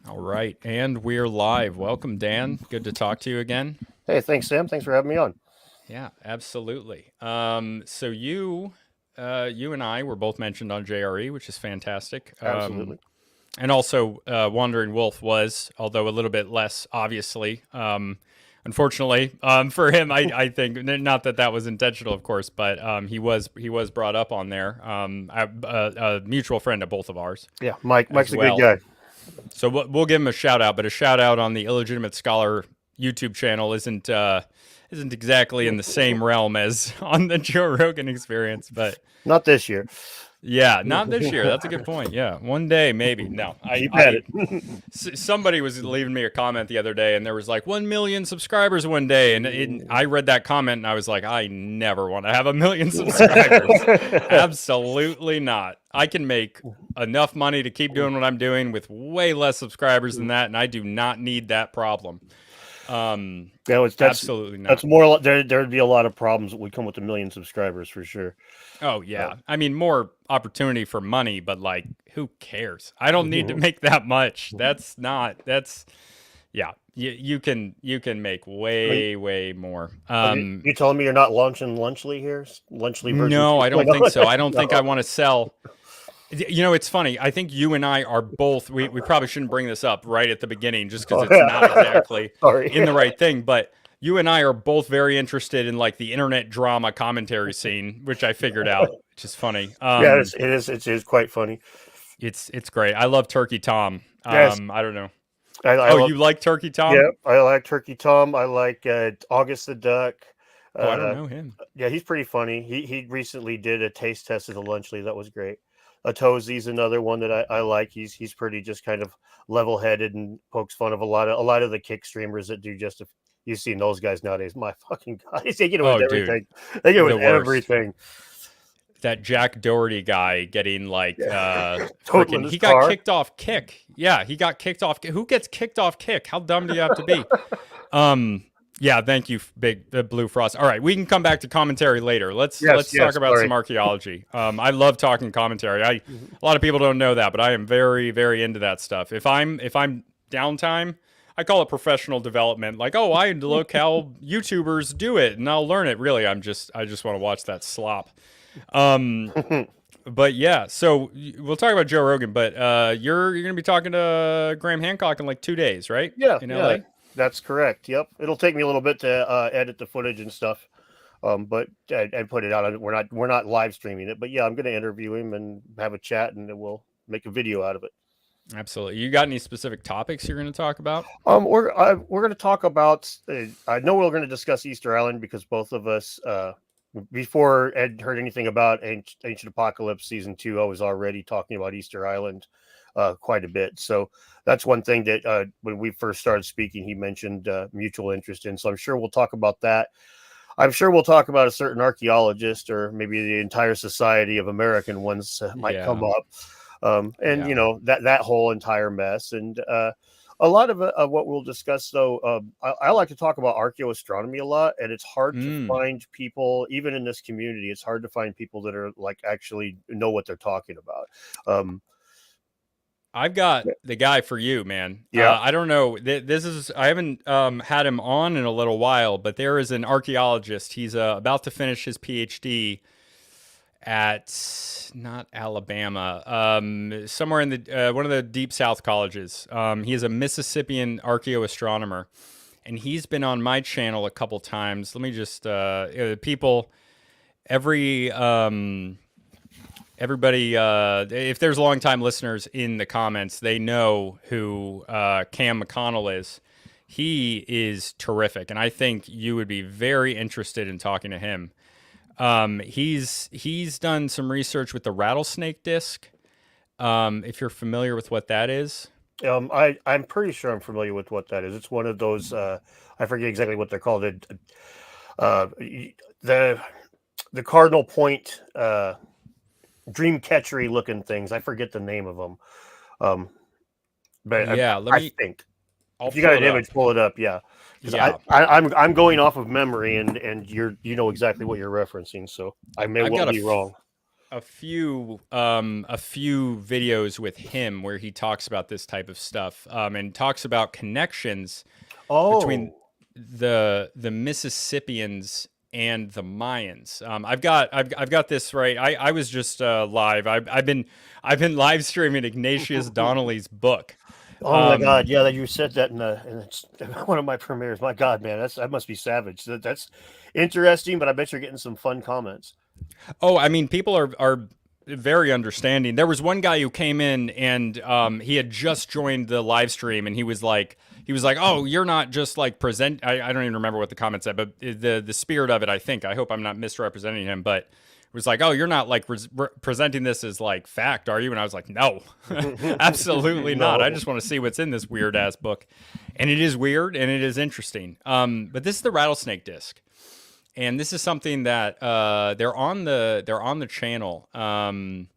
All right, and we're live. Welcome, Dan. Good to talk to you again. Hey, thanks, Sam. Thanks for having me on. Yeah, absolutely. So you and I were both mentioned on JRE, which is fantastic. Absolutely. And also, Wandering Wolf was, although a little bit less obviously. Unfortunately, for him, I think not that that was intentional, of course, but he was brought up on there. A mutual friend of both of ours Yeah, Mike's as a good well. guy. So we'll give him a shout out, but a shout out on the Illegitimate Scholar YouTube channel isn't exactly in the same realm as on the Joe Rogan Experience, but Not this year. yeah, not this year. That's a good point. Yeah, one day maybe. No, Keep at it. somebody was leaving me a comment the other day, and there was like 1 million subscribers one day, and I read that comment, and I was like, I never want to have 1 million subscribers. Absolutely not. I can make enough money to keep doing what I'm doing with way less subscribers than that, and I do not need that problem. Absolutely not. That's more. There'd be a lot of problems that would come with 1 million subscribers for sure. Oh yeah, I mean more opportunity for money, but like, who cares? I don't need to make that much. That's yeah. You can make way more. You telling me you're not launching Lunchly here? Lunchly version? No, I don't think so. I don't No. think I want to sell. You know, it's funny. I think you and I are both. We probably shouldn't bring this up right at the beginning, just because it's not exactly Sorry. in the right thing. But you and I are both very interested in like the internet drama commentary scene, which I figured out, which is funny. Yeah, it is quite funny. It's great. I love Turkey Tom. Yes. I don't know. I love, You like Turkey Tom? yeah, I like Turkey Tom. I like August the Duck. Oh, I don't know him. Yeah, he's pretty funny. He recently did a taste test of the Lunchley. That was great. Tozy's another one that I like. He's pretty just kind of level headed and pokes fun of a lot of the kick streamers that do just. You've seen those guys nowadays. My fucking God, they get away with everything. They get away with everything. That Jack Doherty guy getting like Totaling he got car. Kicked off Kick. Yeah, he got kicked off. Who gets kicked off Kick? How dumb do you have to be? Yeah, thank you, Big Blue Frost. All right, we can come back to commentary later. Let's talk about some archaeology. I love talking commentary. A lot of people don't know that, but I am very into that stuff. If I'm downtime, I call it professional development. Like, oh, I look how YouTubers do it, and I'll learn it. Really, I just want to watch that slop. But yeah, so we'll talk about Joe Rogan. But you're gonna be talking to Graham Hancock in like 2 days, right? Yeah, in LA. That's correct. Yep, it'll take me a little bit to edit the footage and stuff, but and put it out. We're not live streaming it, but yeah, I'm going to interview him and have a chat, and then we'll make a video out of it. Absolutely. You got any specific topics you're going to talk about? We're going to talk about. I know we're going to discuss Easter Island because both of us, before Ed heard anything about Ancient Apocalypse season 2, I was already talking about Easter Island quite a bit. So that's one thing that when we first started speaking, he mentioned mutual interest in. So I'm sure we'll talk about that. I'm sure we'll talk about a certain archaeologist or maybe the entire society of American ones might come up. You know, that whole entire mess. And a lot of what we'll discuss, though, I like to talk about archaeoastronomy a lot, and it's hard to find people, even in this community, it's hard to find people that are like actually know what they're talking about. I've got the guy for you, man. Yeah. I don't know. I haven't had him on in a little while, but there is an archaeologist. He's about to finish his PhD at not Alabama, somewhere in the one of the deep South colleges. He is a Mississippian archaeoastronomer, and he's been on my channel a couple times. Let me just people everybody, if there's longtime listeners in the comments, they know who Cam McConnell is. He is terrific, and I think you would be very interested in talking to him. He's done some research with the rattlesnake disc. If you're familiar with what that is. I'm pretty sure I'm familiar with what that is. It's one of those, I forget exactly what they're called. The cardinal point, dream catchery looking things. I forget the name of them. But yeah, I think if you got an image, pull it up. Yeah. Yeah. I'm going off of memory, and you know exactly what you're referencing, so I may well be wrong. a few videos with him where he talks about this type of stuff, and talks about connections between the Mississippians and the Mayans. I've got this right. I was just live. I've been live streaming Ignatius Donnelly's book. Oh my God! Yeah, that you said that in it's one of my premieres. My God, man, that must be savage. That's interesting, but I bet you're getting some fun comments. Oh, I mean, people are very understanding. There was one guy who came in and he had just joined the live stream, and he was like, "Oh, you're not just like present." I don't even remember what the comment said, but the spirit of it, I hope I'm not misrepresenting him, but it was like, "Oh, you're not like presenting this as like fact, are you?" And I was like, "No, absolutely not. I just want to see what's in this weird ass book," and it is weird and it is interesting. But this is the rattlesnake disc. And this is something that they're on the channel, and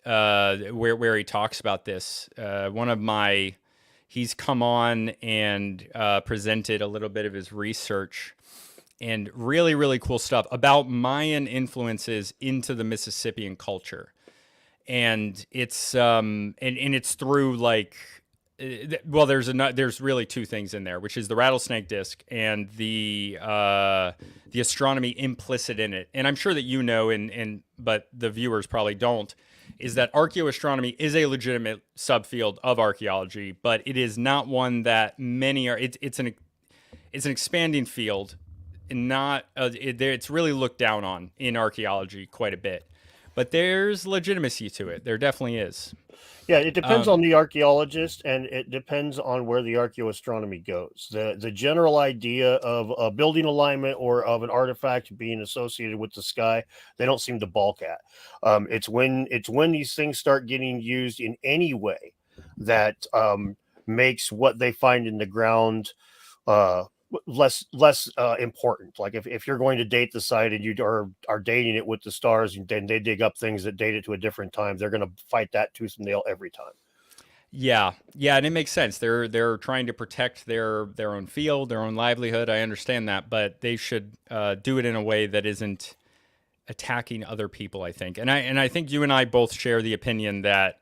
where he talks about this. He's come on and presented a little bit of his research, and really, really cool stuff about Mayan influences into the Mississippian culture. And it's and it's through like, well, there's really two things in there, which is the rattlesnake disc and the astronomy implicit in it. And I'm sure that you know, but the viewers probably don't, is that archaeoastronomy is a legitimate subfield of archaeology, but it is not one that many are. It's an expanding field, and not it's really looked down on in archaeology quite a bit. But there's legitimacy to it. There definitely is. Yeah, it depends on the archaeologist, and it depends on where the archaeoastronomy goes. The general idea of a building alignment or of an artifact being associated with the sky, they don't seem to balk at. It's when these things start getting used in any way that makes what they find in the ground less important. Like if you're going to date the site and you are dating it with the stars, and then they dig up things that date it to a different time, they're going to fight that tooth and nail every time. Yeah, and it makes sense. They're trying to protect their own field, their own livelihood. I understand that, but they should do it in a way that isn't attacking other people, I think. And I think you and I both share the opinion that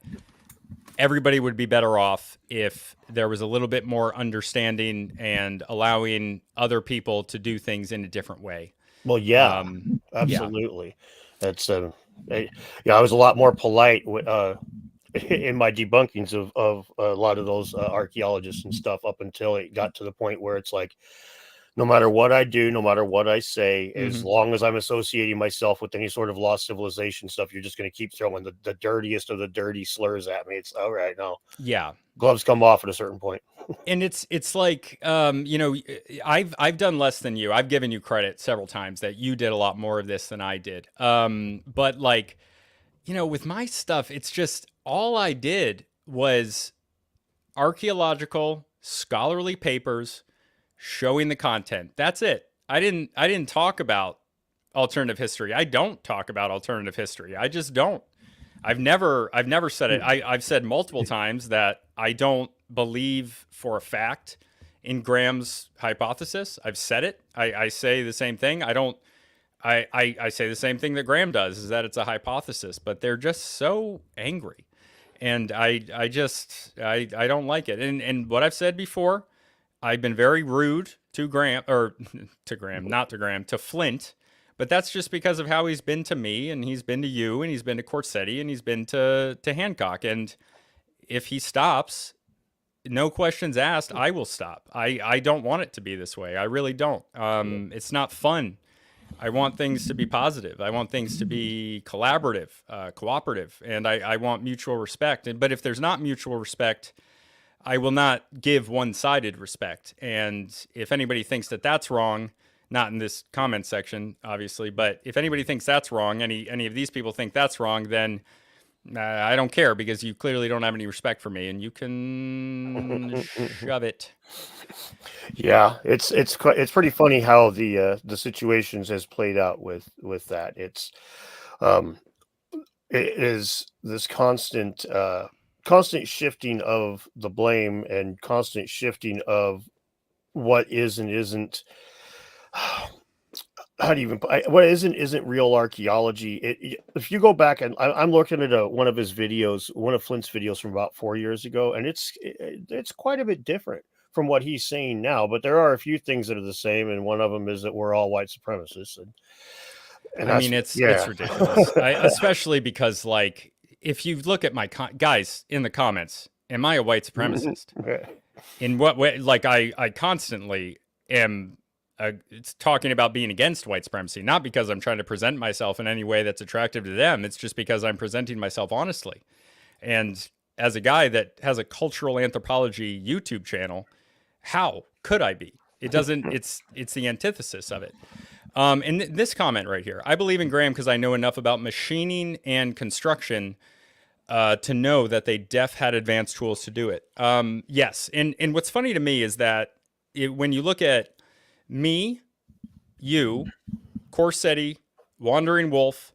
everybody would be better off if there was a little bit more understanding and allowing other people to do things in a different way. Well, yeah, absolutely. Yeah. That's I was a lot more polite in my debunkings of a lot of those archaeologists and stuff up until it got to the point where it's like, no matter what I do, no matter what I say, as long as I'm associating myself with any sort of lost civilization stuff, you're just going to keep throwing the dirtiest of the dirty slurs at me. It's all right. No. Yeah. Gloves come off at a certain point. And it's like, I've done less than you. I've given you credit several times that you did a lot more of this than I did. But like, with my stuff, it's just all I did was archaeological scholarly papers showing the content. That's it. I didn't talk about alternative history. I don't talk about alternative history. I just don't. I've never said it. I've said multiple times that I don't believe for a fact in Graham's hypothesis. I've said it. I say the same thing. I say the same thing that Graham does, is that it's a hypothesis, but they're just so angry. And I don't like it. And what I've said before, I've been very rude to to Flint, but that's just because of how he's been to me, and he's been to you, and he's been to Corsetti, and he's been to Hancock. And if he stops, no questions asked, I will stop. I don't want it to be this way. I really don't. It's not fun. I want things to be positive. I want things to be collaborative, cooperative, and I want mutual respect. But if there's not mutual respect, I will not give one-sided respect. And if anybody thinks that that's wrong, not in this comment section, obviously, but if anybody thinks that's wrong, any of these people think that's wrong, then I don't care, because you clearly don't have any respect for me, and you can shove it. Yeah, it's pretty funny how the situations has played out with that. It is this constant shifting of the blame and constant shifting of what is and isn't how do you even what isn't real archaeology? If you go back and I'm looking at one of his videos, one of Flint's videos from about 4 years ago, and it's quite a bit different from what he's saying now. But there are a few things that are the same, and one of them is that we're all white supremacists, and I that's mean, it's yeah. ridiculous. Especially because, like, if you look at my guys in the comments, am I a white supremacist? In what way? Like, I constantly am it's talking about being against white supremacy, not because I'm trying to present myself in any way that's attractive to them. It's just because I'm presenting myself honestly. And as a guy that has a cultural anthropology YouTube channel, how could I be? It doesn't. It's the antithesis of it. And this comment right here, I believe in Graham because I know enough about machining and construction to know that they had advanced tools to do it. Yes, and what's funny to me is that when you look at me, you, Corsetti, Wandering Wolf,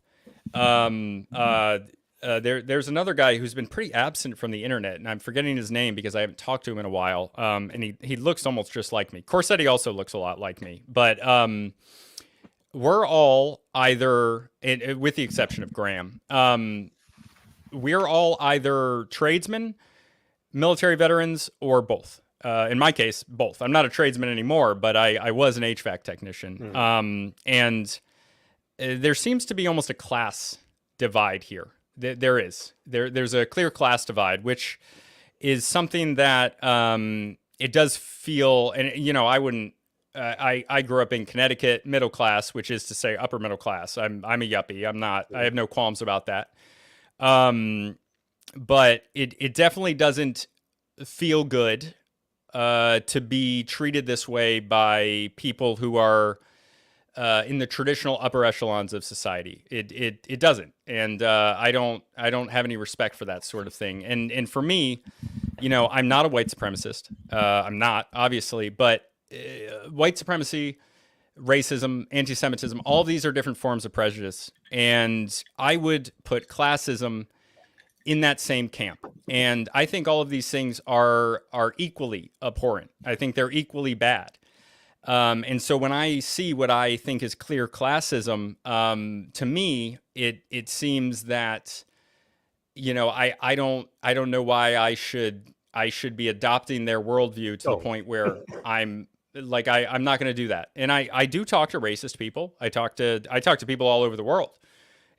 there's another guy who's been pretty absent from the internet, and I'm forgetting his name because I haven't talked to him in a while. And he looks almost just like me. Corsetti also looks a lot like me, but we're all either, with the exception of Graham, we're all either tradesmen, military veterans, or both. In my case, both. I'm not a tradesman anymore, but I was an HVAC technician. And there seems to be almost a class divide here. There's a clear class divide, which is something that it does feel, and I wouldn't. I grew up in Connecticut, middle class, which is to say upper middle class. I'm a yuppie. I'm not. I have no qualms about that. But it definitely doesn't feel good to be treated this way by people who are in the traditional upper echelons of society. It doesn't, and I don't have any respect for that sort of thing. And for me, I'm not a white supremacist. I'm not, obviously, but white supremacy, racism, anti-Semitism, all of these are different forms of prejudice, and I would put classism in that same camp. And I think all of these things are equally abhorrent. I think they're equally bad. And so when I see what I think is clear classism, to me, it seems that, I don't know why I should be adopting their worldview to the point where I'm like, I'm not going to do that. And I do talk to racist people. I talk to people all over the world.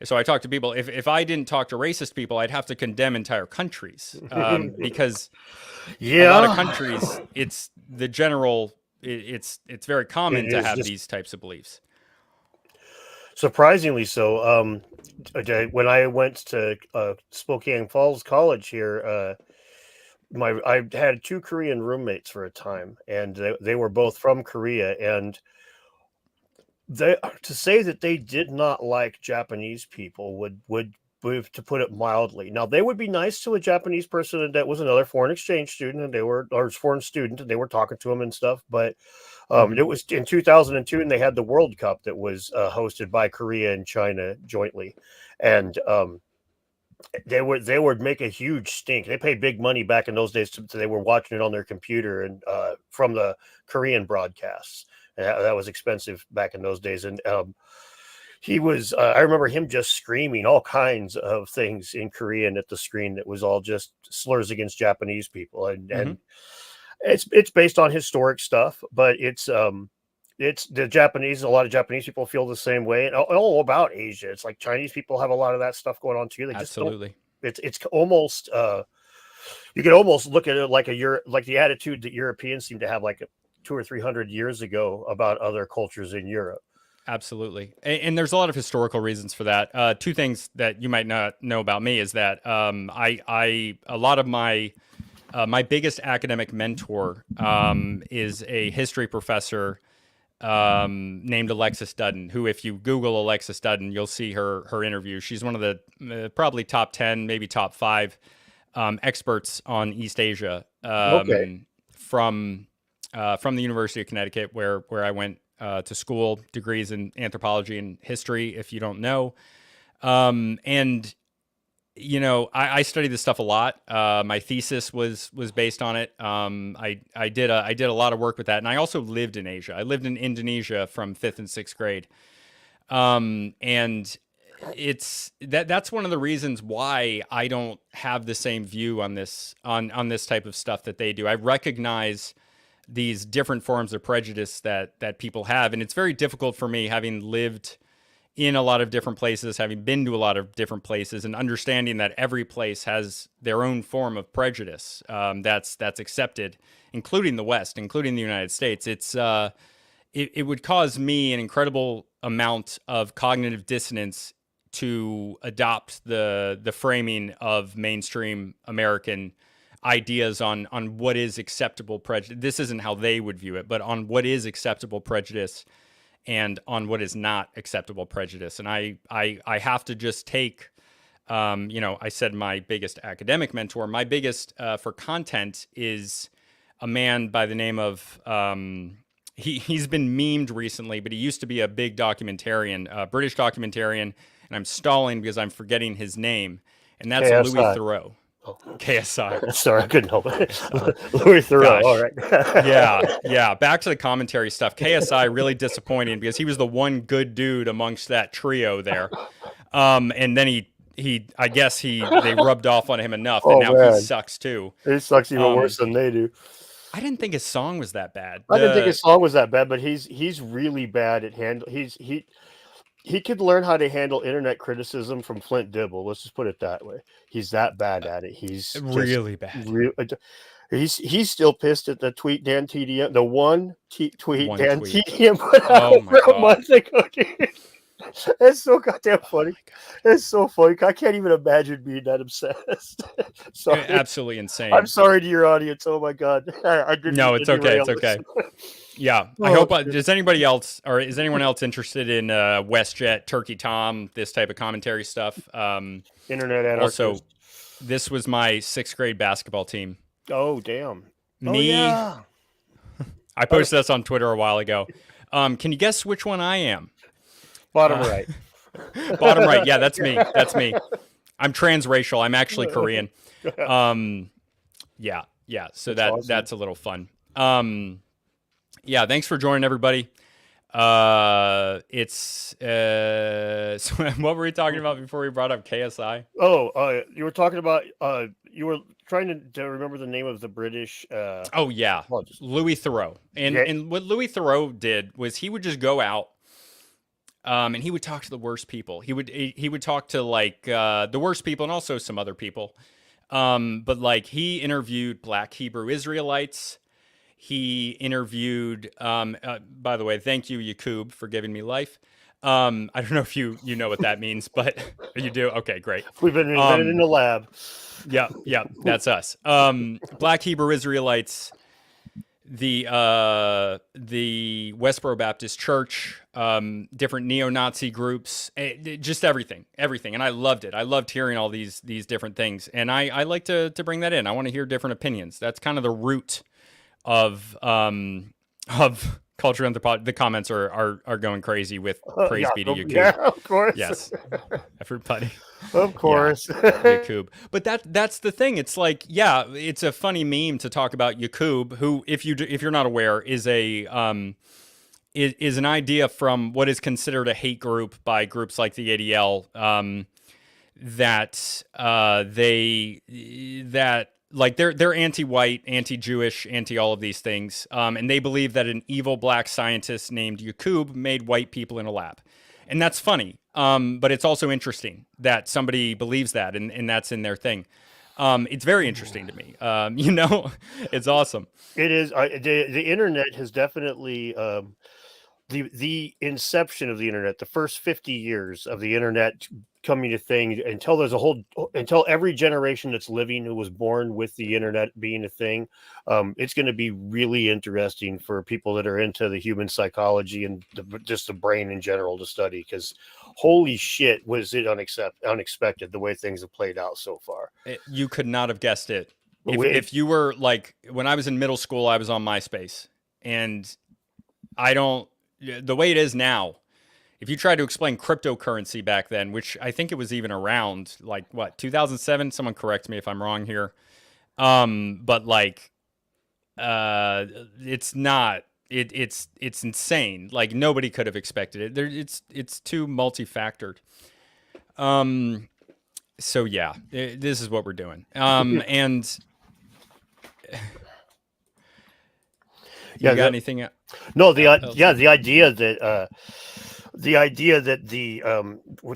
So I talk to people. If I didn't talk to racist people, I'd have to condemn entire countries because a lot of countries, it's the general. It's very common to have these types of beliefs. Surprisingly so. When I went to Spokane Falls College here, I had two Korean roommates for a time, and they were both from Korea, and to say that they did not like Japanese people would to put it mildly. Now they would be nice to a Japanese person that was another foreign exchange student, and they were talking to him and stuff. But it was in 2002, and they had the World Cup that was hosted by Korea and China jointly, and they would make a huge stink. They paid big money back in those days. They were watching it on their computer and from the Korean broadcasts. That was expensive back in those days. And he was, I remember him just screaming all kinds of things in Korean at the screen that was all just slurs against Japanese people. And it's based on historic stuff, but it's the Japanese. A lot of Japanese people feel the same way, and all about Asia. It's like Chinese people have a lot of that stuff going on too. They Absolutely. It's almost you could almost look at it like like the attitude that Europeans seem to have like 200 or 300 years ago about other cultures in Europe. Absolutely. And there's a lot of historical reasons for that. Two things that you might not know about me is that a lot of my biggest academic mentor is a history professor named Alexis Dudden, who, if you Google Alexis Dudden, you'll see her interview. She's one of the probably top 10, maybe top 5 experts on East Asia from the University of Connecticut, where I went to school, degrees in anthropology and history, if you don't know. And I studied this stuff a lot. My thesis was based on it. I did a lot of work with that, and I also lived in Asia. I lived in Indonesia from 5th and 6th grade. And that's one of the reasons why I don't have the same view on this type of stuff that they do. I recognize these different forms of prejudice that people have, and it's very difficult for me, having lived in a lot of different places, having been to a lot of different places, and understanding that every place has their own form of prejudice that's accepted, including the West, including the United States. It would cause me an incredible amount of cognitive dissonance to adopt the framing of mainstream American ideas on what is acceptable prejudice. This isn't how they would view it, but on what is acceptable prejudice and on what is not acceptable prejudice. And I have to just take, I said my biggest academic mentor, my biggest for content is a man by the name of, he's been memed recently, but he used to be a big documentarian, British documentarian, and I'm stalling because I'm forgetting his name, and that's KSI. Louis Theroux. Oh. KSI. Sorry, I couldn't help it. Louis Theroux. All right. Yeah. Back to the commentary stuff. KSI really disappointing because he was the one good dude amongst that trio there. And then I guess they rubbed off on him enough, and now he sucks too. He sucks even worse than they do. I didn't think his song was that bad. I didn't think his song was that bad, but he's really bad at he could learn how to handle internet criticism from Flint Dibble. Let's just put it that way. He's that bad at it. He's really bad. He's still pissed at the tweet Dan TDM, the one tweet Dan TDM put out over a month ago, dude. It's so goddamn funny. It's so funny. I can't even imagine being that obsessed. Sorry. Absolutely insane. I'm sorry to your audience. Oh my god. I didn't. No, it's okay. It's okay. Yeah. I hope. Is anyone else interested in WestJet, Turkey Tom, this type of commentary stuff? Internet anarchist. Also, this was my 6th grade basketball team. Oh damn. I posted this on Twitter a while ago. Can you guess which one I am? Bottom right. Bottom right. Yeah, that's me. That's me. I'm transracial. I'm actually Korean. Yeah. So that's a little fun. Yeah. Thanks for joining, everybody. So what were we talking about before we brought up KSI? You were talking about you were trying to remember the name of the British. Louis Theroux. And what Louis Theroux did was he would just go out. And he would talk to the worst people. He would talk to the worst people and also some other people. But he interviewed Black Hebrew Israelites. He interviewed. By the way, thank you, Yakub, for giving me life. I don't know if you know what that means, but you do. Okay, great. We've been invented in the lab. Yeah, that's us. Black Hebrew Israelites. The Westboro Baptist Church, different neo-Nazi groups, just everything. And I loved it. I loved hearing all these different things. And I like to bring that in. I want to hear different opinions. That's kind of the root of culture anthropology. The comments are going crazy with praise be to Yakub. Yeah, of course. Yes, everybody. Of course. Yakub. But that's the thing. It's it's a funny meme to talk about Yakub, who, if you're not aware, is an idea from what is considered a hate group by groups like the ADL, they're anti-white, anti-Jewish, anti all of these things, and they believe that an evil black scientist named Yakub made white people in a lab. And that's funny, but it's also interesting that somebody believes that, and that's in their thing. It's very interesting to me. It's awesome. It is. The internet has definitely the inception of the internet, the first 50 years of the internet coming a thing, until every generation that's living who was born with the internet being a thing. It's going to be really interesting for people that are into the human psychology and just the brain in general to study, because holy shit, was it unexpected the way things have played out so far. You could not have guessed it. If you were when I was in middle school, I was on MySpace, and the way it is now, if you try to explain cryptocurrency back then, which I think it was even around 2007, someone correct me if I'm wrong here. But it's not it's insane. Like nobody could have expected it. It's too multi-factored. So yeah, this is what we're doing. And you got anything? No, the idea that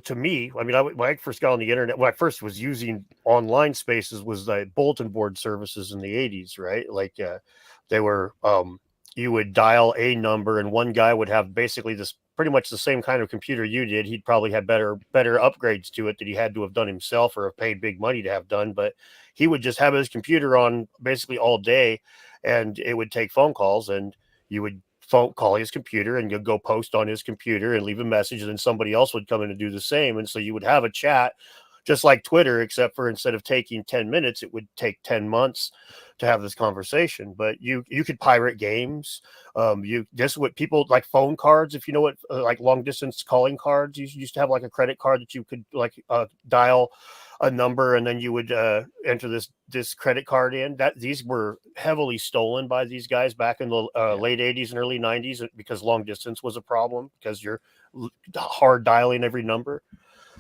to me, I mean, when I first got on the internet, when I first was using online spaces, was the bulletin board services in the 80s, right? Like they were, you would dial a number, and one guy would have basically this pretty much the same kind of computer you did. He'd probably have better upgrades to it that he had to have done himself or have paid big money to have done, but he would just have his computer on basically all day, and it would take phone calls, and you would call his computer, and you'd go post on his computer and leave a message, and then somebody else would come in and do the same. And so you would have a chat just like Twitter, except for instead of taking 10 minutes, it would take 10 months to have this conversation. But you could pirate games. This is what people like phone cards. If you know what, like long distance calling cards, you used to have like a credit card that you could like dial a number, and then you would enter this credit card in. That these were heavily stolen by these guys back in the late 80s and early 90s, because long distance was a problem because you're hard dialing every number.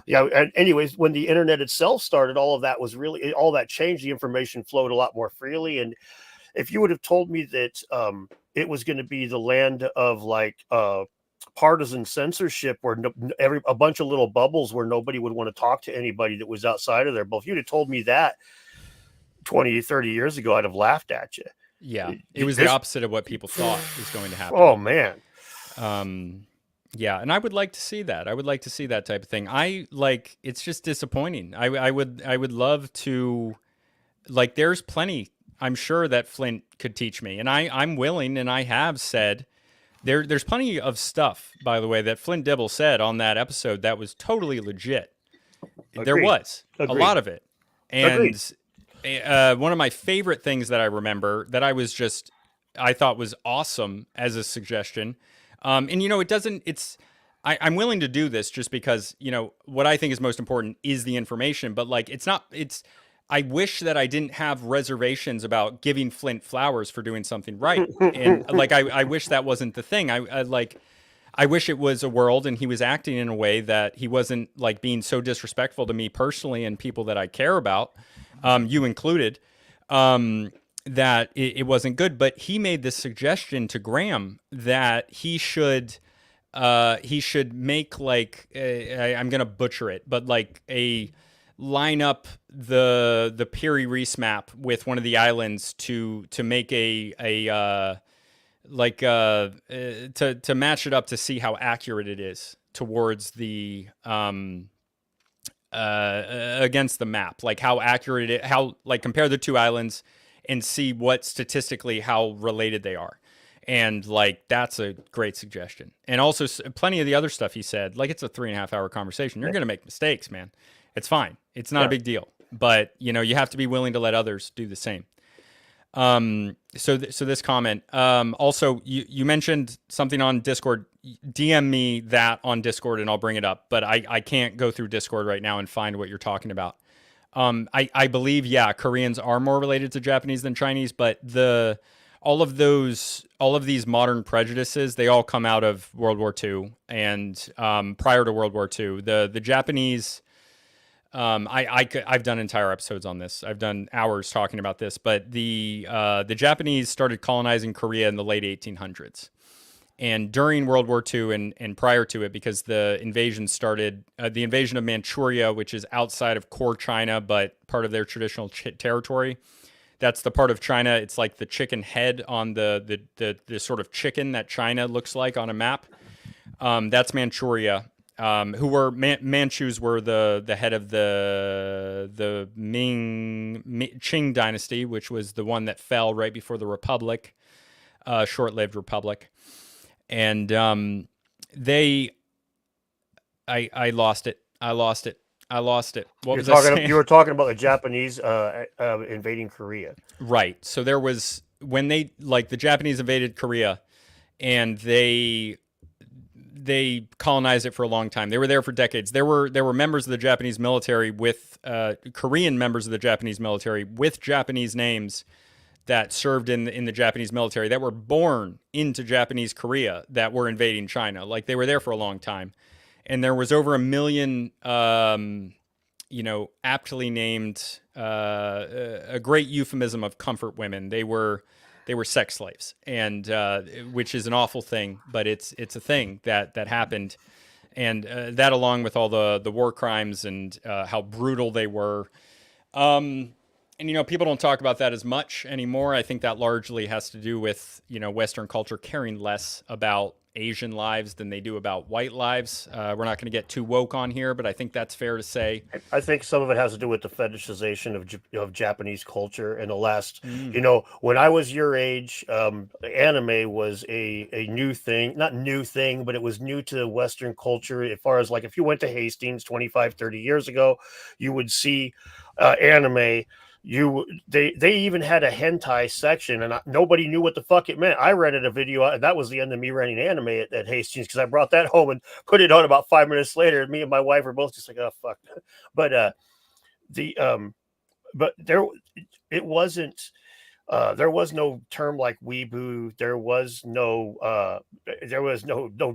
Yeah. And anyways, when the internet itself started, all of that was really, all that changed. The information flowed a lot more freely. And if you would have told me that it was going to be the land of like partisan censorship, where a bunch of little bubbles where nobody would want to talk to anybody that was outside of there, but if you'd have told me that 20, 30 years ago, I'd have laughed at you. Yeah. It was the opposite of what people thought was going to happen. Oh man. Yeah, and I would like to see that. I would like to see that type of thing. It's just disappointing. I would love to, like, there's plenty, I'm sure, that Flint could teach me. And I'm willing, and I have said, there's plenty of stuff, by the way, that Flint Dibble said on that episode that was totally legit. Agreed. There was a lot of it. And one of my favorite things that I remember that I thought was awesome as a suggestion. And I'm willing to do this just because, what I think is most important is the information, but like, I wish that I didn't have reservations about giving Flint flowers for doing something right. And like, I wish that wasn't the thing. I wish it was a world and he was acting in a way that he wasn't like being so disrespectful to me personally and people that I care about, you included, that it wasn't good. But he made this suggestion to Graham that he should make like I'm gonna butcher it, but like line up the Piri Reis map with one of the islands to make to match it up to see how accurate it is towards the against the map, like how accurate compare the two islands and see what statistically how related they are. And like, that's a great suggestion. And also plenty of the other stuff he said, like, it's a 3.5 hour conversation. You're going to make mistakes, man. It's fine. It's not a big deal, but you have to be willing to let others do the same. So this comment, also you mentioned something on Discord. DM me that on Discord and I'll bring it up, but I can't go through Discord right now and find what you're talking about. I believe, Koreans are more related to Japanese than Chinese, but all of these modern prejudices, they all come out of World War II and prior to World War II. The Japanese, I've done entire episodes on this. I've done hours talking about this, but the Japanese started colonizing Korea in the late 1800s. And during World War II and prior to it, because the invasion started, the invasion of Manchuria, which is outside of core China, but part of their traditional territory. That's the part of China. It's like the chicken head on the sort of chicken that China looks like on a map. That's Manchuria. Who were Manchus were the head of the Qing dynasty, which was the one that fell right before the Republic, short-lived Republic. And I lost it. What was I saying? You were talking about the Japanese invading Korea. Right. So there was, when the Japanese invaded Korea and they colonized it for a long time. They were there for decades. There were members of the Japanese military with Korean members of the Japanese military with Japanese names that served in the Japanese military that were born into Japanese Korea that were invading China. Like they were there for a long time, and there was over 1 million, aptly named, a great euphemism of comfort women. They were sex slaves, and which is an awful thing, but it's a thing that happened, and that along with all the war crimes and how brutal they were. And people don't talk about that as much anymore. I think that largely has to do with Western culture caring less about Asian lives than they do about white lives. We're not going to get too woke on here, but I think that's fair to say. I think some of it has to do with the fetishization of Japanese culture in the last, when I was your age, anime was a new thing, not new thing, but it was new to Western culture. As far as like, if you went to Hastings 25, 30 years ago, you would see anime. They even had a hentai section, and nobody knew what the fuck it meant. I rented a video, and that was the end of me renting anime at Hastings, because I brought that home and put it on about 5 minutes later. And me and my wife were both just like, "Oh fuck!" But but there was no term like weeboo. There was no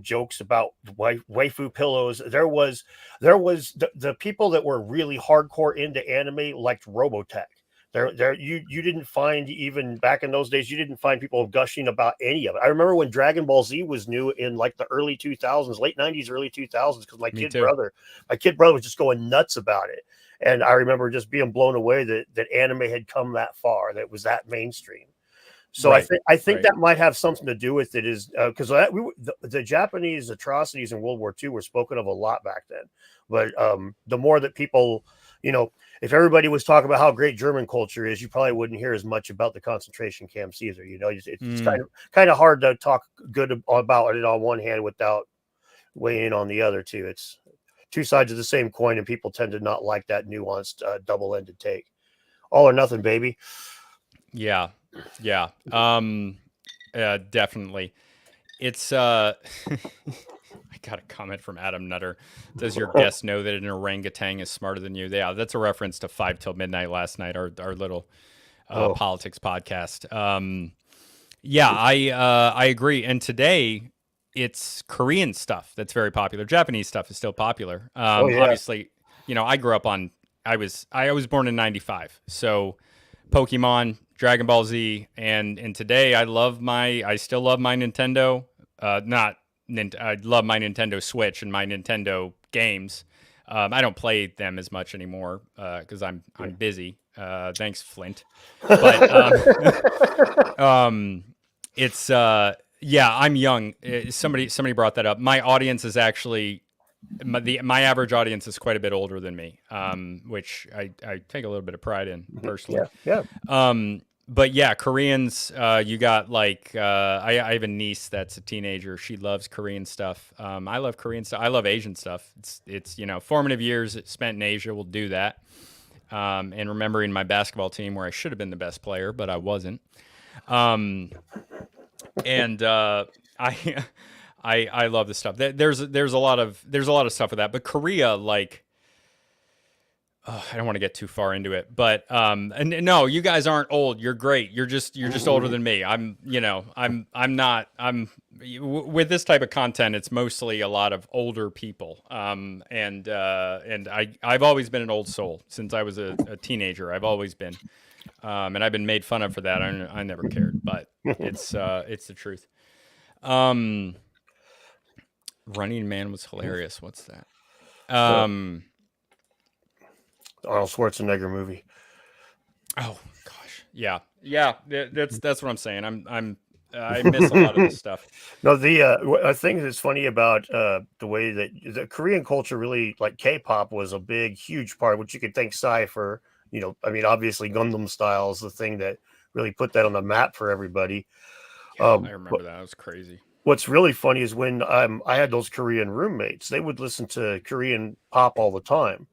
jokes about waifu pillows. There was the people that were really hardcore into anime liked Robotech. You didn't find, even back in those days, you didn't find people gushing about any of it. I remember when Dragon Ball Z was new in like the early 2000s, late 90s, early 2000s, because my kid brother was just going nuts about it. And I remember just being blown away that anime had come that far, that it was that mainstream. So right. I think that might have something to do with it, is because the Japanese atrocities in World War II were spoken of a lot back then. But the more that people, if everybody was talking about how great German culture is, you probably wouldn't hear as much about the concentration camps either. It's kind of hard to talk good about it on one hand without weighing in on the other too. It's two sides of the same coin, and people tend to not like that nuanced double-ended take. All or nothing, baby. Yeah. Definitely. It's I got a comment from Adam Nutter. Does your guest know that an orangutan is smarter than you? Yeah, that's a reference to 5 Till Midnight last night, our little politics podcast. I agree. And today it's Korean stuff that's very popular. Japanese stuff is still popular. Obviously, I grew up on, I was born in 95. So Pokemon, Dragon Ball Z, and today I still love my Nintendo. I love my Nintendo Switch and my Nintendo games. I don't play them as much anymore because I'm busy. Thanks, Flint. But it's I'm young. Somebody brought that up. My audience is actually my average audience is quite a bit older than me, which I take a little bit of pride in personally. Yeah. But yeah, Koreans, you got like, I have a niece that's a teenager. She loves Korean stuff. I love Korean stuff. I love Asian stuff. It's formative years spent in Asia will do that. And remembering my basketball team where I should have been the best player, but I wasn't. I love this stuff. There's a lot of stuff with that, but Korea, like, I don't want to get too far into it, but and no, you guys aren't old. You're great. You're just older than me. I'm not. With this type of content, it's mostly a lot of older people. And I've always been an old soul since I was a teenager. I've always been, and I've been made fun of for that. I never cared, but it's the truth. Running Man was hilarious. What's that? Arnold Schwarzenegger movie. Oh gosh, yeah. That's what I'm saying. I miss a lot of this stuff. No, I think that's funny about the way that the Korean culture really, like K-pop, was a big, huge part. Which you could thank Psy for. Obviously Gundam Style is the thing that really put that on the map for everybody. Yeah, I remember that. It was crazy. What's really funny is when I had those Korean roommates, they would listen to Korean pop all the time.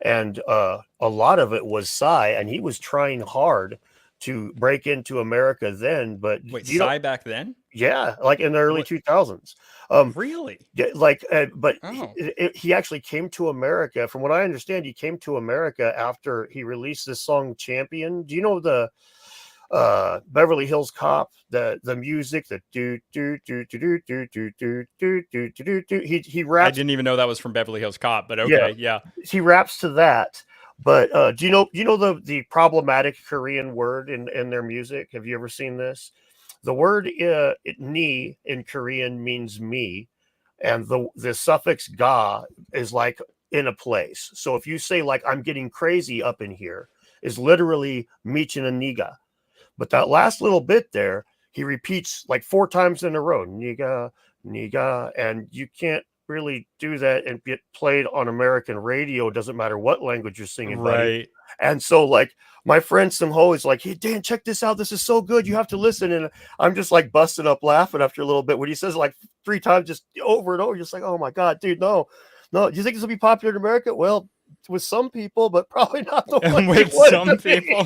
And a lot of it was Psy, and he was trying hard to break into America then. But wait, Psy back then? Yeah, like in the early 2000s. Really? Like, he actually came to America. From what I understand, he came to America after he released this song "Champion." Do you know Beverly Hills Cop, the music, the do do do do do do do do do do do do. He raps. I didn't even know that was from Beverly Hills Cop, but okay, yeah. He raps to that. But do you know the problematic Korean word in their music? Have you ever seen this? The word ni in Korean means me, and the suffix ga is like in a place. So if you say like I'm getting crazy up in here, is literally michin a niga. But that last little bit there, he repeats like 4 times in a row, niga, niga, and you can't really do that and get played on American radio. Doesn't matter what language you're singing, buddy. And so like my friend Simho is like, hey Dan, check this out. This is so good. You have to listen. And I'm just like busting up laughing after a little bit when he says like 3 times just over and over. Just like, oh my God, dude, no. Do you think this will be popular in America? Well, with some people, but probably not the one with some people.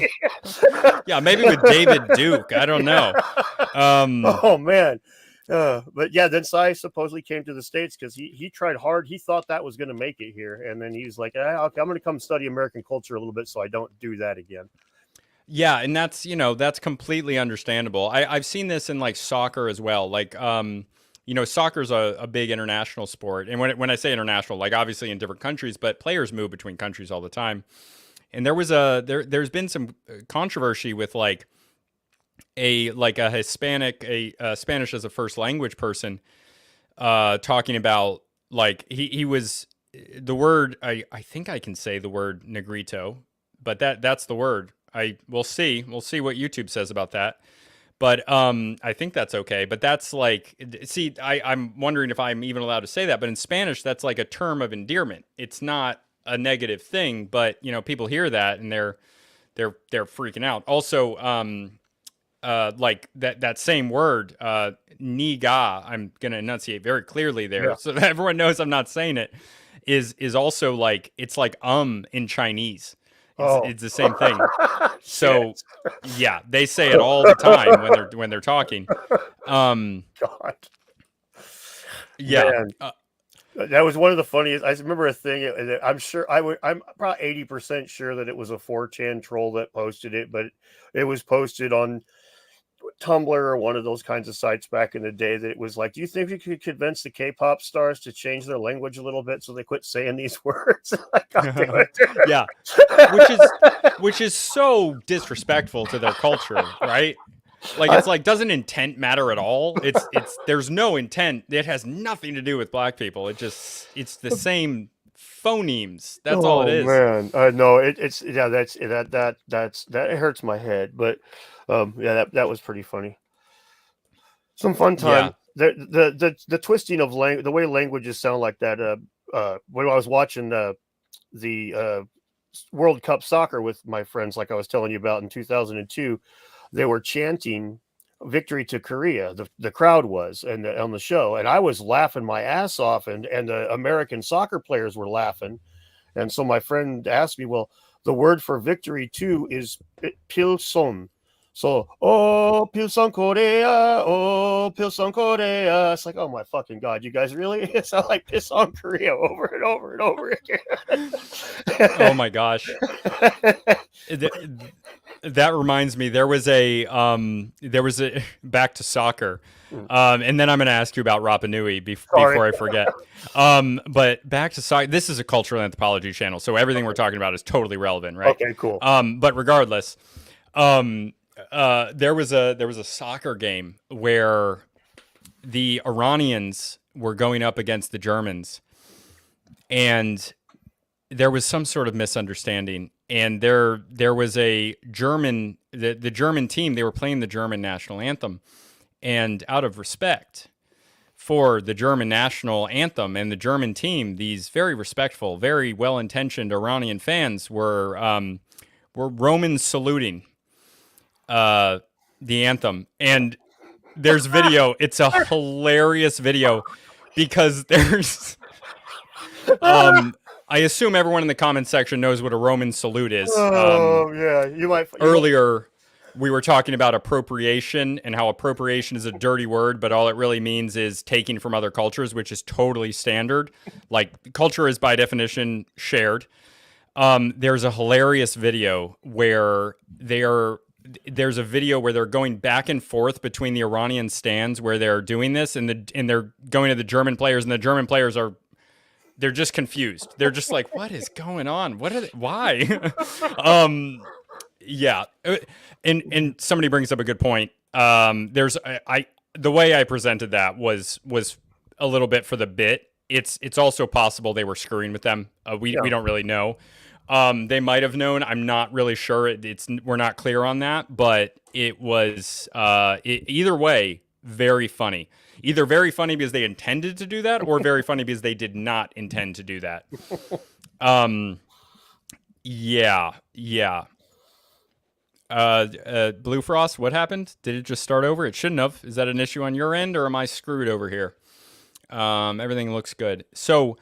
Yeah, maybe with David Duke. I don't know. Oh man. But yeah, then Sai supposedly came to the States because he tried hard. He thought that was going to make it here. And then he's like, okay, I'm going to come study American culture a little bit so I don't do that again. Yeah, and that's, that's completely understandable. I've seen this in like soccer as well. Like, soccer's a big international sport. And when I say international, like obviously in different countries, but players move between countries all the time. And there's been some controversy with like a Hispanic, Spanish as a first language person, talking about like he was the word. I think I can say the word negrito, but that's the word. We'll see what YouTube says about that. But I think that's okay. But that's like, see, I'm wondering if I'm even allowed to say that. But in Spanish, that's like a term of endearment. It's not a negative thing. But people hear that and they're freaking out. Also, like that same word, niga. I'm gonna enunciate very clearly there, so that everyone knows I'm not saying it. Is also like it's like in Chinese. It's the same thing. So yeah, they say it all the time when they're talking. God. Yeah. That was one of the funniest. I remember a thing. I'm sure I'm probably 80% sure that it was a 4chan troll that posted it, but it was posted on Tumblr or one of those kinds of sites back in the day. That it was like, do you think we could convince the K-pop stars to change their language a little bit so they quit saying these words? Like, God damn it. Yeah, which is so disrespectful to their culture, right? Like it's like, doesn't intent matter at all? It's there's no intent. It has nothing to do with black people. It's the same phonemes. That's all it is. Man, no, that hurts my head. But that was pretty funny. Some fun time. Yeah. The twisting of the way languages sound like that. When I was watching the World Cup soccer with my friends, like I was telling you about in 2002. They were chanting victory to Korea. The crowd was and on the show, and I was laughing my ass off, and the American soccer players were laughing. And so my friend asked me, well, the word for victory too is pilson. So, oh, Pilson Korea, oh, Pilson Korea. It's like, oh my fucking God, you guys really sound like piss on Korea over and over and over again. Oh my gosh. That reminds me, there was a back to soccer. And then I'm going to ask you about Rapa Nui before I forget. But back to soccer, this is a cultural anthropology channel, so everything we're talking about is totally relevant, right? Okay, cool. But regardless, there was a soccer game where the Iranians were going up against the Germans, and there was some sort of misunderstanding. And there was a German, the German team, they were playing the German national anthem. And out of respect for the German national anthem and the German team, these very respectful, very well-intentioned Iranian fans were Roman saluting the anthem. And there's video. It's a hilarious video because there's... I assume everyone in the comments section knows what a Roman salute is. Yeah, you might. Earlier, we were talking about appropriation and how appropriation is a dirty word, but all it really means is taking from other cultures, which is totally standard. Like, culture is by definition shared. There's a hilarious video where there's a video where they're going back and forth between the Iranian stands where they're doing this, and they're going to the German players, and the German players they're just confused. They're just like, what is going on? What are they, why? Yeah. And somebody brings up a good point. The way I presented that was a little bit for the bit. It's also possible they were screwing with them. We don't really know. They might have known. I'm not really sure. We're not clear on that, but it was either way very funny. Either very funny because they intended to do that, or very funny because they did not intend to do that. Yeah. Blue Frost, what happened? Did it just start over? It shouldn't have. Is that an issue on your end, or am I screwed over here? Everything looks good. So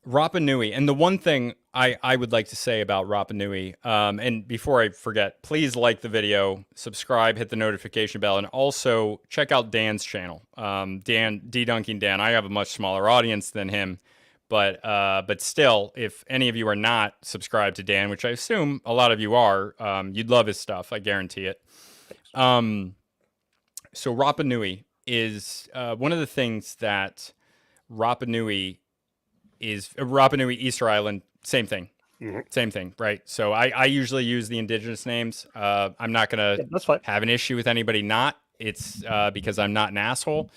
Rapa Nui, and the one thing I would like to say about Rapa Nui, and before I forget, please like the video, subscribe, hit the notification bell, and also check out Dan's channel. Dedunking Dan. I have a much smaller audience than him, but still, if any of you are not subscribed to Dan, which I assume a lot of you are, you'd love his stuff. I guarantee it. So Rapa Nui is one of the things that Rapa Nui Easter Island, same thing. Mm-hmm. Same thing, right? So I usually use the indigenous names. I'm not going to have an issue with anybody not. It's because I'm not an asshole,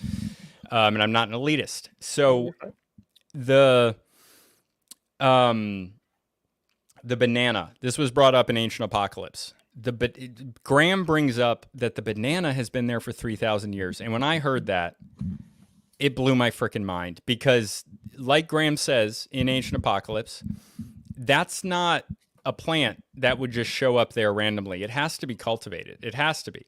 and I'm not an elitist. So the banana, this was brought up in Ancient Apocalypse. Graham brings up that the banana has been there for 3,000 years. And when I heard that, it blew my freaking mind, because like Graham says in Ancient Apocalypse, that's not a plant that would just show up there randomly. It has to be cultivated. It has to be.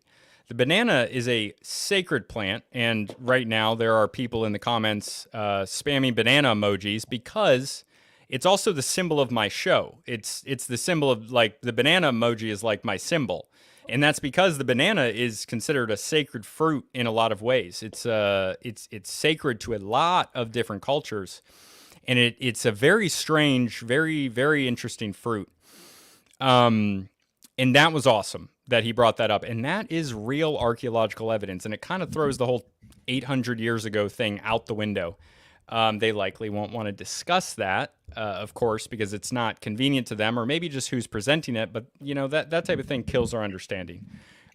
The banana is a sacred plant, and right now there are people in the comments spamming banana emojis because it's also the symbol of my show. It's the symbol of, like, the banana emoji is like my symbol. And that's because the banana is considered a sacred fruit in a lot of ways. It's sacred to a lot of different cultures, and it's a very strange, very, very interesting fruit. And that was awesome that he brought that up, and that is real archaeological evidence, and it kind of throws the whole 800 years ago thing out the window. They likely won't want to discuss that, of course, because it's not convenient to them, or maybe just who's presenting it. But, you know, that type of thing kills our understanding.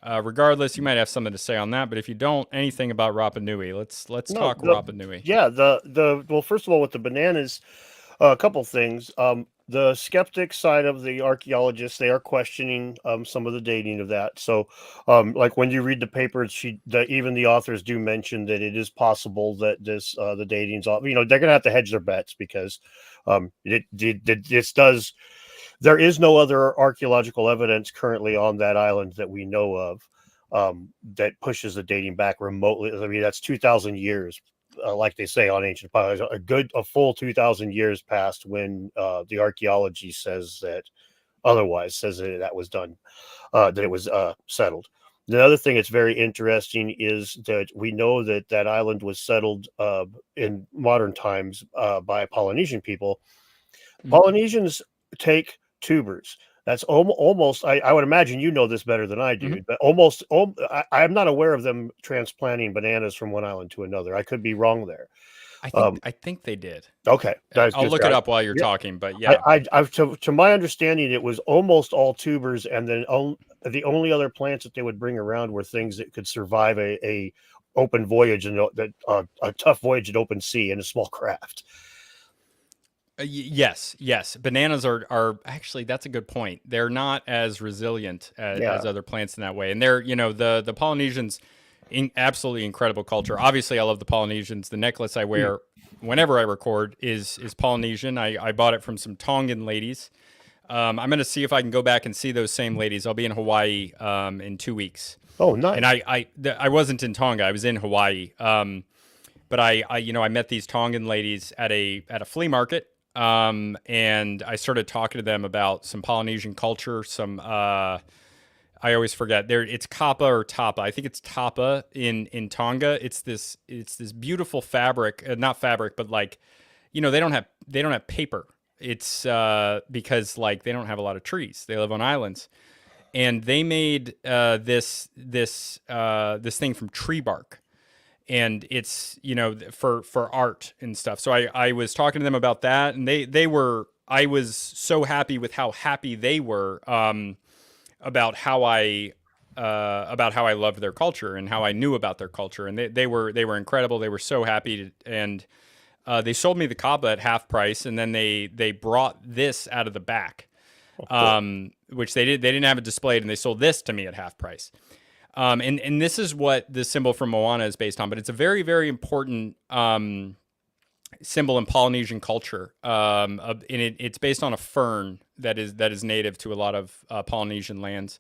Regardless, you might have something to say on that. But if you don't, anything about Rapa Nui, let's talk Rapa Nui. Yeah, well, first of all, with the bananas, a couple things. The skeptic side of the archaeologists, they are questioning some of the dating of that. So, like when you read the papers, even the authors do mention that it is possible that the dating's off. You know, they're going to have to hedge their bets, because this does. There is no other archaeological evidence currently on that island that we know of that pushes the dating back remotely. I mean, that's 2,000 years. Like they say on Ancient Apocalypse, a full 2,000 years passed when the archaeology says that that was done, that it was settled. The other thing that's very interesting is that we know that island was settled in modern times by Polynesian people. Mm-hmm. Polynesians take tubers. That's almost, I would imagine you know this better than I do, mm-hmm. but I'm not aware of them transplanting bananas from one island to another. I could be wrong there. I think they did. Okay. I'll look it up while you're talking, but yeah. To my understanding, it was almost all tubers, and then the only other plants that they would bring around were things that could survive a open voyage, and a tough voyage at open sea in a small craft. Yes. Bananas are actually, that's a good point. They're not as resilient as other plants in that way. And they're, you know, the Polynesians, absolutely incredible culture. Obviously, I love the Polynesians. The necklace I wear whenever I record is Polynesian. I bought it from some Tongan ladies. I'm going to see if I can go back and see those same ladies. I'll be in Hawaii in 2 weeks. Oh, nice. And I wasn't in Tonga. I was in Hawaii. But I met these Tongan ladies at a flea market. And I started talking to them about some Polynesian culture, I always forget it's Kappa or Tapa. I think it's Tapa in Tonga. It's this beautiful fabric, not fabric, but like, you know, they don't have paper. It's, because like they don't have a lot of trees. They live on islands. and they made this thing from tree bark, and it's, you know, for art and stuff. So I was talking to them about that, and I was so happy with how happy they were about how I loved their culture and how I knew about their culture, and they were incredible. They were so happy, and they sold me the Kaaba at half price, and then they brought this out of the back, which they didn't have it displayed, and they sold this to me at half price. And this is what the symbol from Moana is based on, but it's a very, very important symbol in Polynesian culture. And it's based on a fern that is native to a lot of Polynesian lands.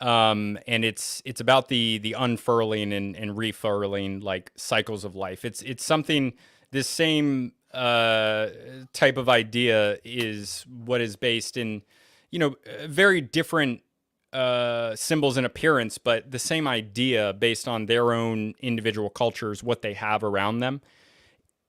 And it's about the unfurling and refurling, like, cycles of life. It's something, this same type of idea is what is based in, you know, very different symbols and appearance, but the same idea based on their own individual cultures, what they have around them.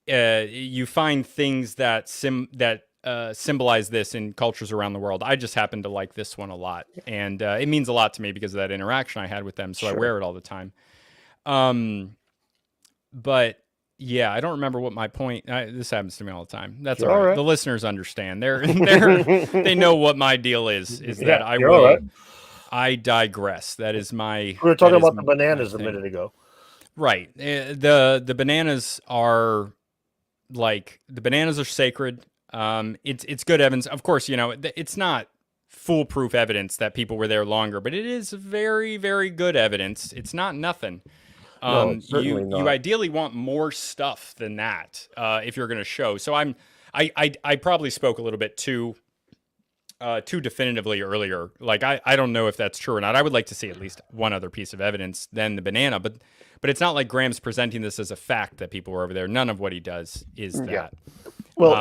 You find things that symbolize this in cultures around the world. I just happen to like this one a lot, and it means a lot to me because of that interaction I had with them. So sure. I wear it all the time. But yeah, I don't remember what my point. This happens to me all the time. That's all right. The listeners understand. They know what my deal is. That I will. Right. I digress. That is my. We were talking about the bananas a minute ago. Right. The bananas are sacred. It's good evidence. Of course, you know, it's not foolproof evidence that people were there longer, but it is very, very good evidence. It's not nothing. No, certainly not. You ideally want more stuff than that if you're going to show. So I probably spoke a little bit too definitively earlier. Like, I don't know if that's true or not. I would like to see at least one other piece of evidence than the banana, but it's not like Graham's presenting this as a fact that people were over there. None of what he does is that. Yeah. Well,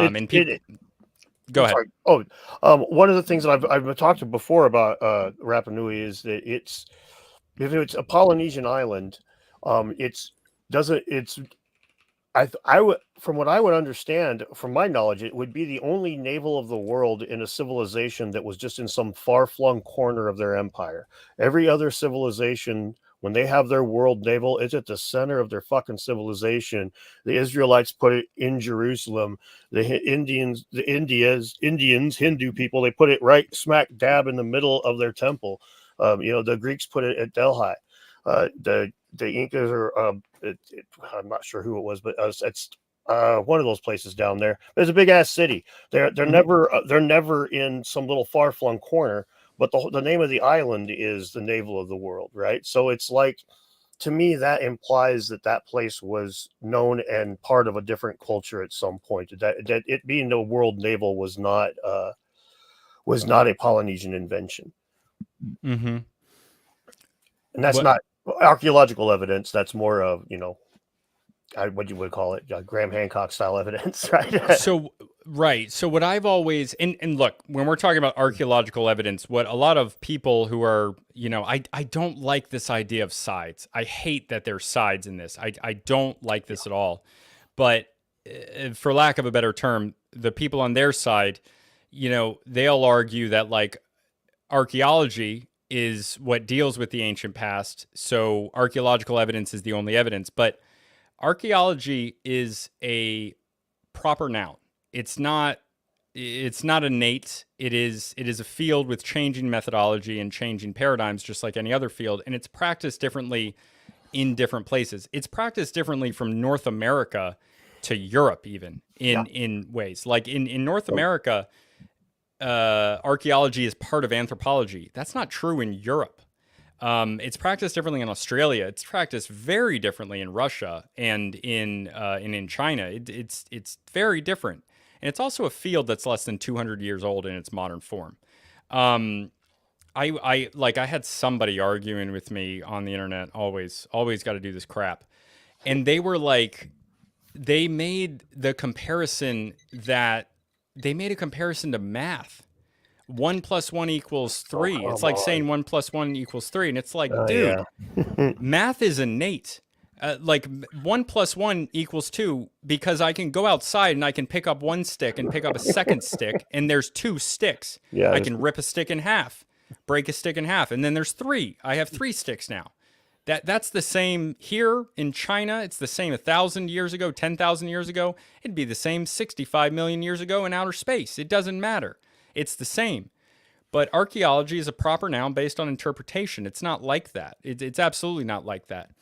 go ahead. Sorry. One of the things that I've talked to before about Rapa Nui is that if it's a Polynesian island, I would, from what I would understand, from my knowledge, it would be the only navel of the world in a civilization that was just in some far-flung corner of their empire. Every other civilization, when they have their world naval, it's at the center of their fucking civilization. The Israelites put it in Jerusalem. The Indians, Hindu people, they put it right smack dab in the middle of their temple. You know, the Greeks put it at Delhi. The Incas are, I'm not sure who it was, but it's one of those places down there. There's a big ass city. They're never in some little far flung corner. But the name of the island is the navel of the world, right? So it's like, to me, that implies that place was known and part of a different culture at some point. That it being the world navel was not a Polynesian invention. Mm-hmm. And that's not archaeological evidence. That's more of, you know, what you would call it, Graham Hancock style evidence, right? So what I've always, and look, when we're talking about archaeological evidence, what a lot of people who are, you know, I don't like this idea of sides. I hate that there's sides in this. I don't like this at all. But for lack of a better term, the people on their side, you know, they'll argue that, like, archaeology is what deals with the ancient past. So archaeological evidence is the only evidence. But archaeology is a proper noun. It's not innate. It is a field with changing methodology and changing paradigms, just like any other field. And it's practiced differently in different places. It's practiced differently from North America to Europe, even in ways. Like in North America, archaeology is part of anthropology. That's not true in Europe. It's practiced differently in Australia. It's practiced very differently in Russia and in China. It's very different. And it's also a field that's less than 200 years old in its modern form. I had somebody arguing with me on the internet, always got to do this crap. And they were like, they made a comparison to math. 1 + 1 = 3. It's like saying 1 + 1 = 3. And it's like, dude, math is innate. Like 1 + 1 = 2, because I can go outside and I can pick up one stick and pick up a second stick, and there's 2 sticks. Yeah, I can rip a stick in half. break a stick in half, and then there's 3. I have 3 sticks now. That's the same here in China. It's the same 1,000 years ago, 10,000 years ago. It'd be the same 65 million years ago in outer space. It doesn't matter. It's the same. But archaeology is a proper noun based on interpretation. It's not like that. It's absolutely not like that.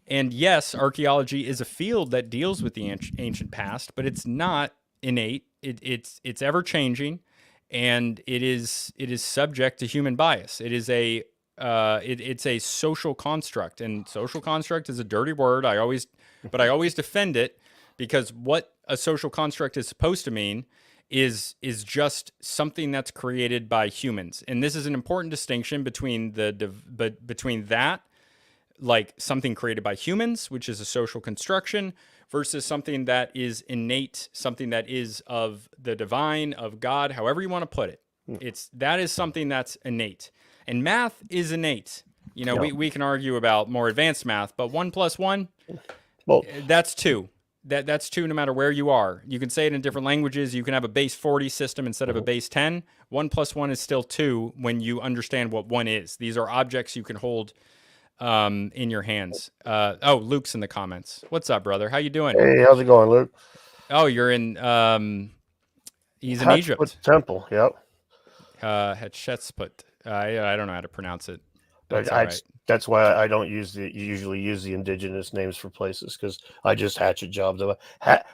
And yes, archaeology is a field that deals with the ancient past, but it's not innate. It's ever changing, and it is subject to human bias. It is it's a social construct, and social construct is a dirty word. But I always defend it, because what a social construct is supposed to mean is just something that's created by humans. And this is an important distinction between between that, like something created by humans, which is a social construction, versus something that is innate, something that is of the divine, of God, however you want to put it. That is something that's innate. And math is innate. You know, we can argue about more advanced math, but 1 + 1, well, that's 2. That's 2 no matter where you are. You can say it in different languages. You can have a base 40 system instead of a base 10. 1 + 1 is still 2 when you understand what 1 is. These are objects you can hold in your hands. Luke's in the comments. What's up, brother? How you doing? Hey, how's it going, Luke? Oh, you're in he's in Egypt. Temple, yep. Hatshepsut. I don't know how to pronounce it. That's that's why I don't usually use the indigenous names for places, because I just hatchet job them.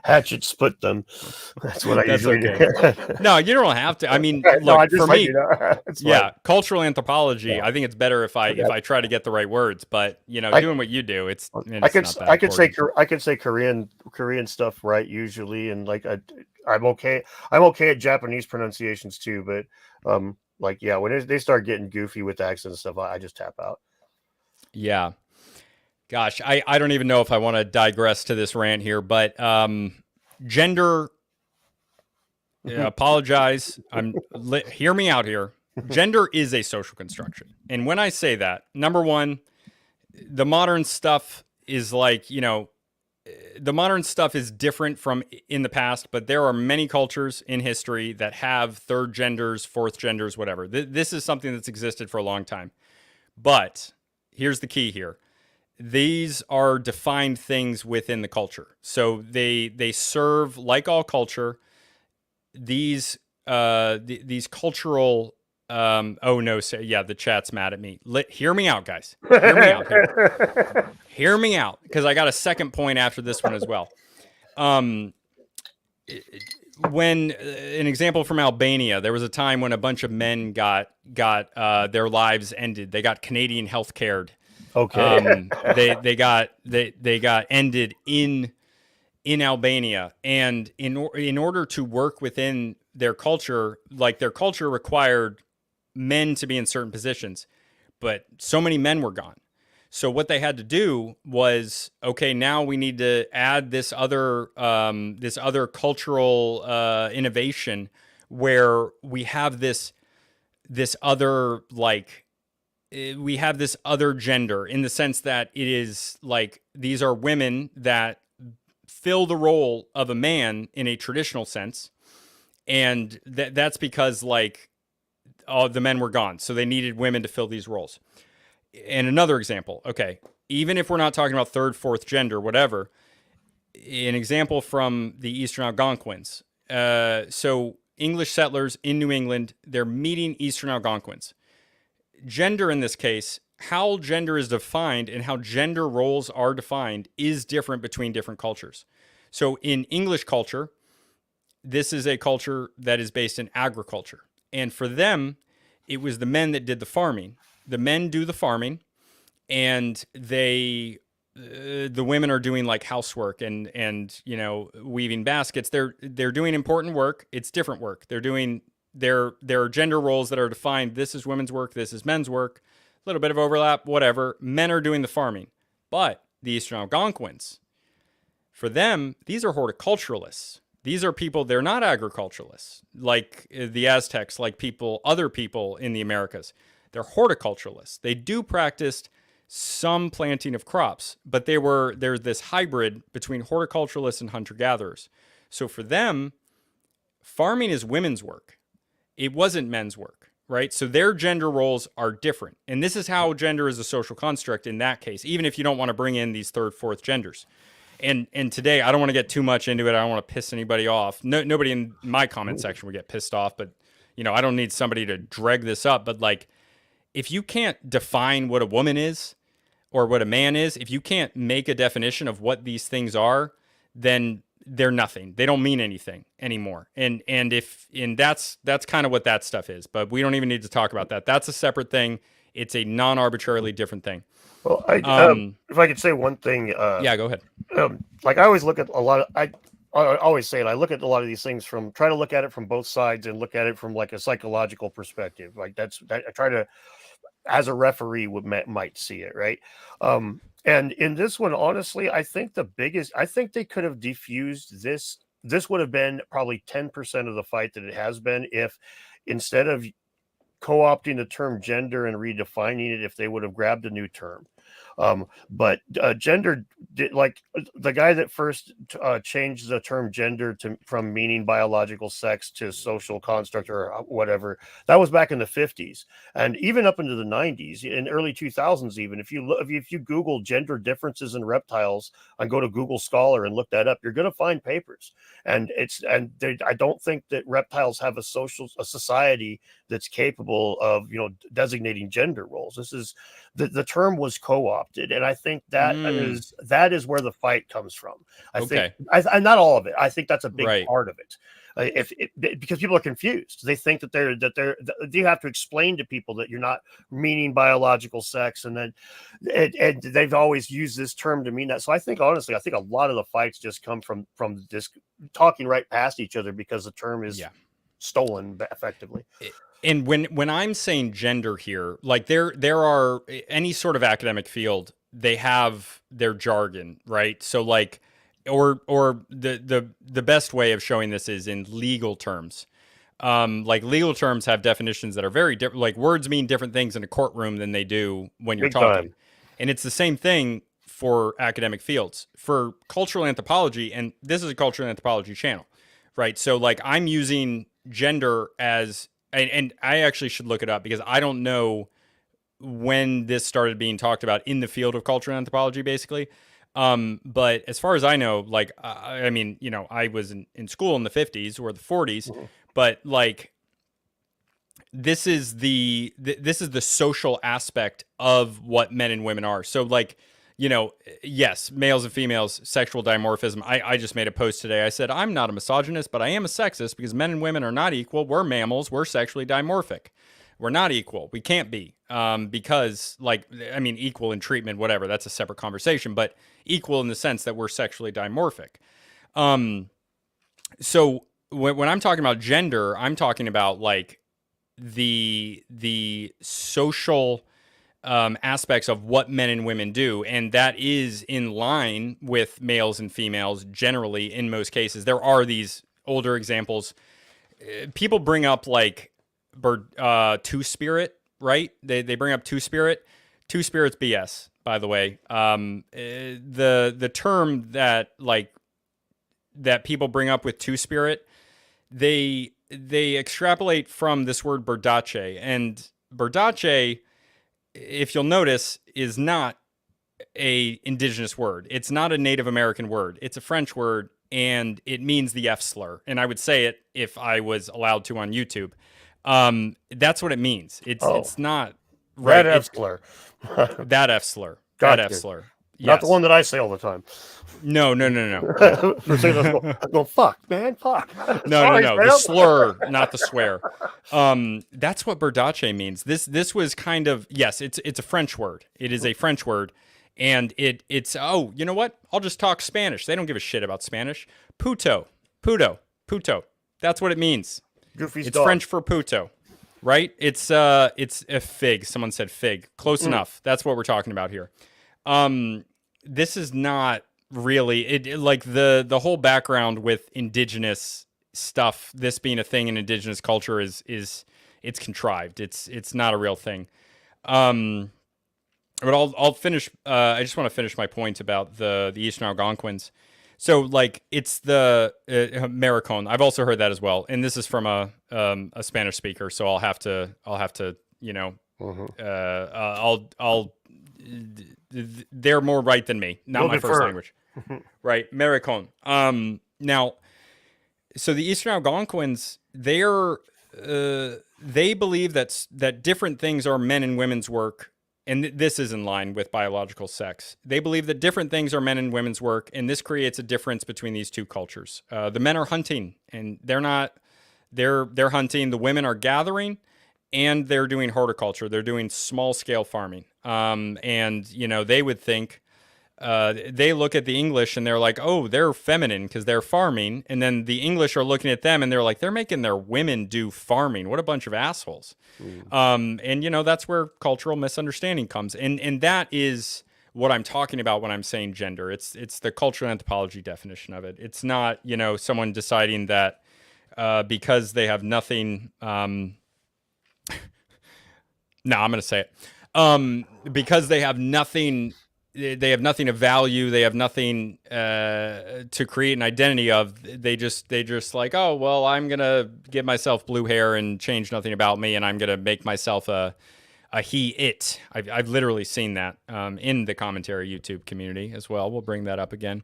Hatchet split them. That's what I usually do. No, you don't have to. I mean, look, for me, cultural anthropology. I think it's better if I try to get the right words. But doing what you do, I could say Korean stuff right usually, and like I'm okay at Japanese pronunciations too. But when they start getting goofy with accents and stuff, I just tap out. Yeah. Gosh, I don't even know if I want to digress to this rant here, but gender, apologize. Hear me out here. Gender is a social construction. And when I say that, number one, the modern stuff is the modern stuff is different from in the past, but there are many cultures in history that have 3rd genders, 4th genders, whatever. This is something that's existed for a long time. But here's the key here. These are defined things within the culture. So they serve, like all culture, these cultural the chat's mad at me. Hear me out, guys. Hear me out here. Hear me out, because I got a second point after this one as well. When an example from Albania, there was a time when a bunch of men got their lives ended. They got Canadian health cared. Okay. They got ended in Albania, and in order to work within their culture, like their culture required men to be in certain positions, but so many men were gone. So what they had to do was, okay, now we need to add this other cultural innovation where we have this other gender, in the sense that it is like these are women that fill the role of a man in a traditional sense, and that's because all the men were gone, so they needed women to fill these roles. And another example, okay, even if we're not talking about 3rd, 4th gender, whatever, an example from the Eastern Algonquins. So English settlers in New England, they're meeting Eastern Algonquins. Gender in this case, how gender is defined and how gender roles are defined is different between different cultures. So in English culture, this is a culture that is based in agriculture. And for them, it was the men that did the farming. The men do the farming, and the women are doing like housework and weaving baskets. They're doing important work. It's different work. They're doing there are gender roles that are defined. This is women's work. This is men's work. A little bit of overlap, whatever. Men are doing the farming. But the Eastern Algonquins, for them, these are horticulturalists. These are people, they're not agriculturalists like the Aztecs, like other people in the Americas. They're horticulturalists. They do practice some planting of crops, but there's this hybrid between horticulturalists and hunter-gatherers. So for them, farming is women's work. It wasn't men's work. right? So their gender roles are different. And this is how gender is a social construct in that case, even if you don't want to bring in these third, fourth genders. And today, I don't want to get too much into it. I don't want to piss anybody off. Nobody in my comment section would get pissed off, but I don't need somebody to drag this up. But like, if you can't define what a woman is or what a man is, if you can't make a definition of what these things are, then they're nothing. They don't mean anything anymore. And that's kind of what that stuff is. But we don't even need to talk about that. That's a separate thing. It's a non-arbitrarily different thing. Well, if I could say one thing. Yeah, go ahead. Like I always look at a lot of, I always say it. I look at a lot of these things try to look at it from both sides and look at it from like a psychological perspective. Like I try to, as a referee might see it, right? And in this one, honestly, I think they could have diffused this. This would have been probably 10% of the fight that it has been if, instead of co-opting the term gender and redefining it, if they would have grabbed a new term. But gender, like the guy that first changed the term gender from meaning biological sex to social construct or whatever, that was back in the 50s, and even up into the 90s, in early 2000s. Even if you Google gender differences in reptiles and go to Google Scholar and look that up, you're going to find papers. And I don't think that reptiles have a society that's capable of designating gender roles. This is the term was co-opted, and I think that is where the fight comes from. I think not all of it. I think that's a big part of it. Because people are confused, they think that you have to explain to people that you're not meaning biological sex, and then they've always used this term to mean that. So I think, honestly, a lot of the fights just come from this talking right past each other because the term is stolen effectively. And when I'm saying gender here, like there are any sort of academic field, they have their jargon, right? So like, or the best way of showing this is in legal terms. Like legal terms have definitions that are very different. Like words mean different things in a courtroom than they do when you're talking. And it's the same thing for academic fields. For cultural anthropology, and this is a cultural anthropology channel, right? So like I'm using gender as, and I actually should look it up because I don't know when this started being talked about in the field of cultural anthropology, basically. But as far as I know, like, I mean, I was in school in the 50s or the 40s, but like, this is the social aspect of what men and women are. So like, yes, males and females, sexual dimorphism. I just made a post today. I said, I'm not a misogynist, but I am a sexist because men and women are not equal. We're mammals. We're sexually dimorphic. We're not equal. We can't be, because equal in treatment, whatever, that's a separate conversation, but equal in the sense that we're sexually dimorphic. So when I'm talking about gender, I'm talking about like the social aspects of what men and women do, and that is in line with males and females generally in most cases. There are these older examples. People bring up like two-spirit, right? They bring up two-spirit. Two-spirit's BS, by the way. The term that people bring up with two-spirit, they extrapolate from this word berdache, and berdache, if you'll notice, is not a indigenous word. It's not a Native American word. It's a French word, and it means the F slur. And I would say it if I was allowed to on YouTube. That's what it means. It's not right. That F slur. That F slur. Gotcha. That F slur. Yes. Not the one that I say all the time. No. Go fuck, man, fuck. No. The slur, not the swear. That's what berdache means. This was kind of, yes, it's a French word. It is a French word, and it's you know what? I'll just talk Spanish. They don't give a shit about Spanish. Puto. That's what it means. Goofy's it's dog. French for puto, right? It's a fig. Someone said fig. Close enough. That's what we're talking about here. This is not really like the whole background with indigenous stuff. This being a thing in indigenous culture is it's contrived. It's not a real thing. But I'll finish. I just want to finish my point about the Eastern Algonquins. So like it's the Maricon. I've also heard that as well, and this is from a Spanish speaker. So I'll have to you know I'll they're more right than me. Not You'll my first defer. language, right? Maricon. Now, so the Eastern Algonquins, they believe that different things are men and women's work, and this is in line with biological sex. They believe that different things are men and women's work, and this creates a difference between these two cultures. The men are hunting, and they're not. They're hunting. The women are gathering, and they're doing horticulture. They're doing small scale farming. And you know they would think they look at the English and they're like, oh, they're feminine because they're farming. And then the English are looking at them and they're like, they're making their women do farming. What a bunch of assholes. And, you know, that's where cultural misunderstanding comes. And that is what I'm talking about when I'm saying gender. It's the cultural anthropology definition of it. It's not, you know, someone deciding that because they have nothing. No, I'm going to say it. Because they have nothing of value. They have nothing to create an identity of. They just like, oh, well, I'm going to give myself blue hair and change nothing about me. And I'm going to make myself a he, it. I've literally seen that in the commentary YouTube community as well. We'll bring that up again,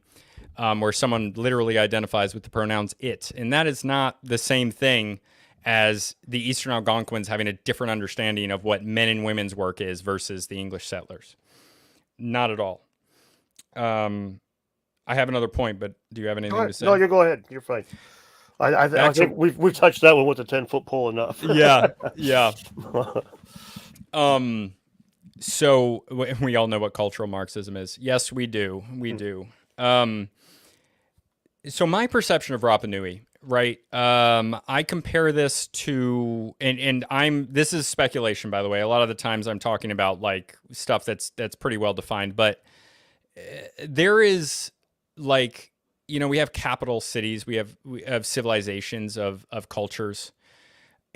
where someone literally identifies with the pronouns it. And that is not the same thing as the Eastern Algonquins having a different understanding of what men and women's work is versus the English settlers. Not at all. I have another point, but do you have anything to say? No, you go ahead. You're fine. I think we've touched that one with the 10-foot pole enough. Yeah. So we all know what cultural Marxism is. Yes, we do. We do. So my perception of Rapa Nui, right? I compare this to, and this is speculation, by the way. A lot of the times I'm talking about like stuff that's pretty well defined, but there is like, you know, we have capital cities, we have civilizations of cultures,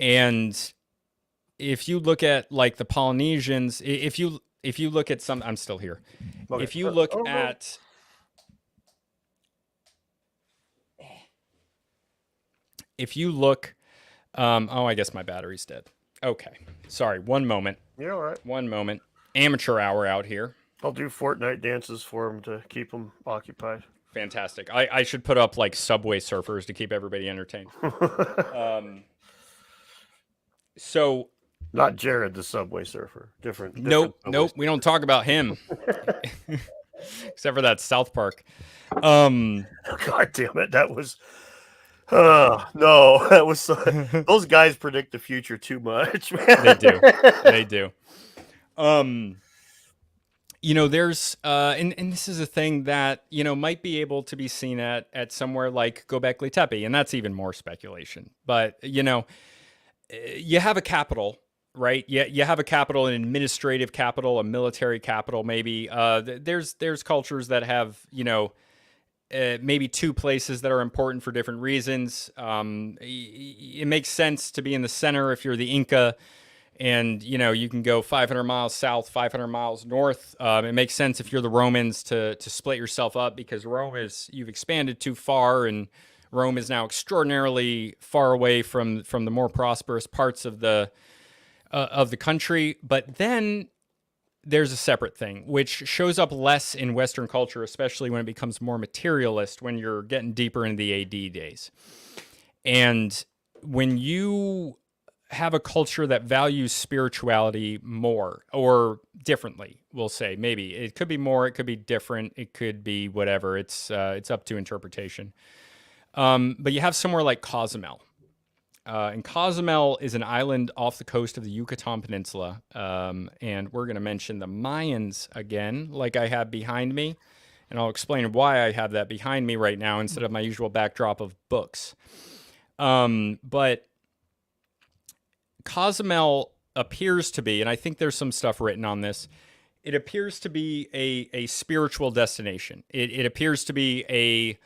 and if you look at like the Polynesians, if you look at some, I'm still here. Okay. If you look at I guess my battery's dead. Okay. Sorry. One moment. You're all right. One moment. Amateur hour out here. I'll do Fortnite dances for them to keep them occupied. Fantastic. I should put up like Subway Surfers to keep everybody entertained. So. Not Jared, the Subway Surfer. Different Nope. We don't talk about him. Except for that South Park. God damn it. That was... no, that was those guys predict the future too much, man. They do. You know, there's and this is a thing that, you know, might be able to be seen at somewhere like Göbekli Tepe, and that's even more speculation. But, you know, you have a capital, right? You have a capital, an administrative capital, a military capital, maybe. There's cultures that have, you know, maybe two places that are important for different reasons. It makes sense to be in the center if you're the Inca, and you know you can go 500 miles south, 500 miles north. It makes sense if you're the Romans to split yourself up, because you've expanded too far, and Rome is now extraordinarily far away from the more prosperous parts of the country. But then there's a separate thing, which shows up less in Western culture, especially when it becomes more materialist, when you're getting deeper into the AD days. And when you have a culture that values spirituality more or differently, we'll say, maybe it could be more, it could be different, it could be whatever. It's up to interpretation. But you have somewhere like Cozumel. And Cozumel is an island off the coast of the Yucatan Peninsula. And we're going to mention the Mayans again, like I have behind me. And I'll explain why I have that behind me right now instead of my usual backdrop of books. But Cozumel appears to be, and I think there's some stuff written on this, it appears to be a spiritual destination. It appears to be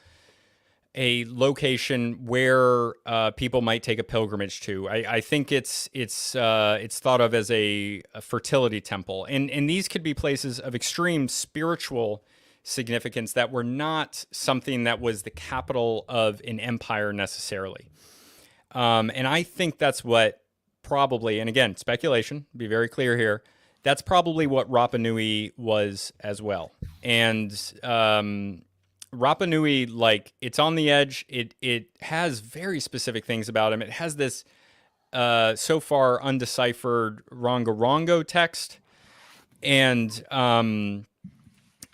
a location where people might take a pilgrimage to. I think it's thought of as a fertility temple, and these could be places of extreme spiritual significance that were not something that was the capital of an empire necessarily. And I think that's what probably, and again, speculation, be very clear here, that's probably what Rapa Nui was as well. And Rapa Nui, like, it's on the edge. It has very specific things about him. It has this so far undeciphered Rongorongo text. And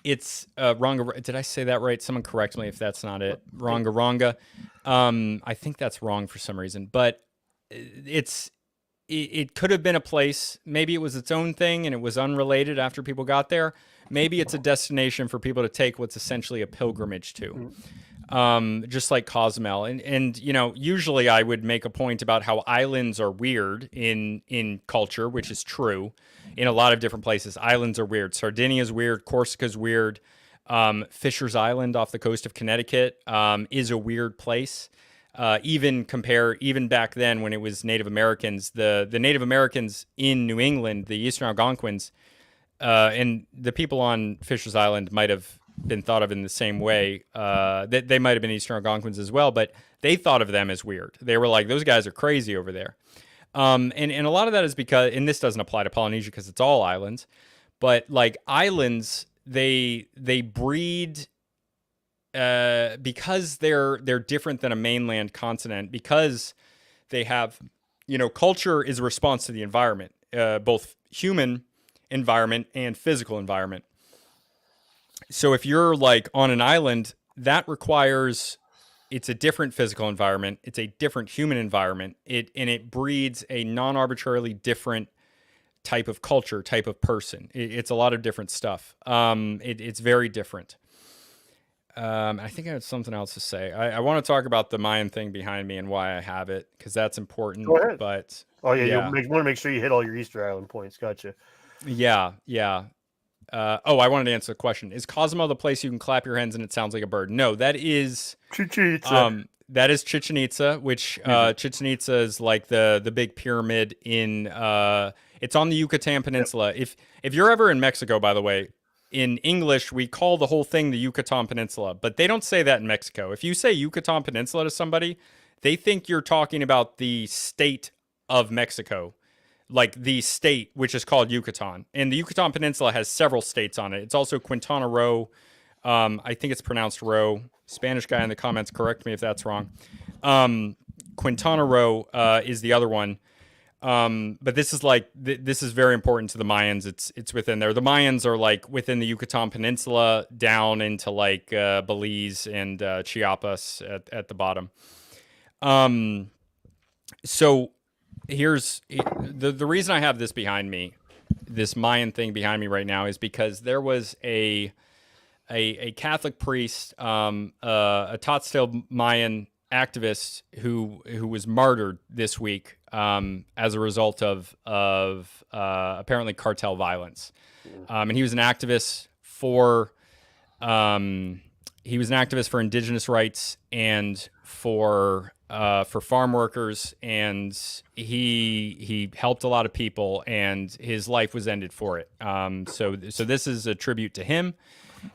it's Ronga. Did I say that right? Someone correct me if that's not it. Rongoronga. I think that's wrong for some reason, but it could have been a place. Maybe it was its own thing and it was unrelated after people got there. Maybe it's a destination for people to take what's essentially a pilgrimage to. Just like Cozumel. And you know, usually I would make a point about how islands are weird in culture, which is true in a lot of different places. Islands are weird. Sardinia's weird. Corsica's weird. Fisher's Island off the coast of Connecticut is a weird place. Even back then when it was Native Americans, the Native Americans in New England, the Eastern Algonquins, and the people on Fisher's Island might have been thought of in the same way. They might have been Eastern Algonquins as well, but they thought of them as weird. They were like, those guys are crazy over there. And a lot of that is because, and this doesn't apply to Polynesia because it's all islands, but like islands, they breed because they're different than a mainland continent, because they have, you know, culture is a response to the environment, both human environment and physical environment. So if you're like on an island, that requires, it's a different physical environment. It's a different human environment. It breeds a non-arbitrarily different type of culture, type of person. It's a lot of different stuff. It's very different. I think I had something else to say. I want to talk about the Mayan thing behind me and why I have it, because that's important. Go ahead. But you want to make sure you hit all your Easter Island points. Gotcha. Yeah. I wanted to answer the question. Is Cozumel the place you can clap your hands and it sounds like a bird? No, that is Chichen Itza. That is Chichen Itza, which Chichen Itza is like the big pyramid in it's on the Yucatan Peninsula. Yep. If you're ever in Mexico, by the way, in English we call the whole thing the Yucatan Peninsula, but they don't say that in Mexico. If you say Yucatan Peninsula to somebody, they think you're talking about the state of Mexico. Like the state, which is called Yucatan. And the Yucatan Peninsula has several states on it. It's also Quintana Roo. I think it's pronounced Roo. Spanish guy in the comments, correct me if that's wrong. Quintana Roo is the other one. But this is like, this is very important to the Mayans. It's within there. The Mayans are like within the Yucatan Peninsula down into like Belize and Chiapas at the bottom. So here's the reason I have this behind me, this Mayan thing behind me right now, is because there was a Catholic priest, a Tzotzil Mayan activist who was martyred this week as a result of apparently cartel violence, and he was an activist for indigenous rights and for farm workers, and he helped a lot of people, and his life was ended for it. So this is a tribute to him.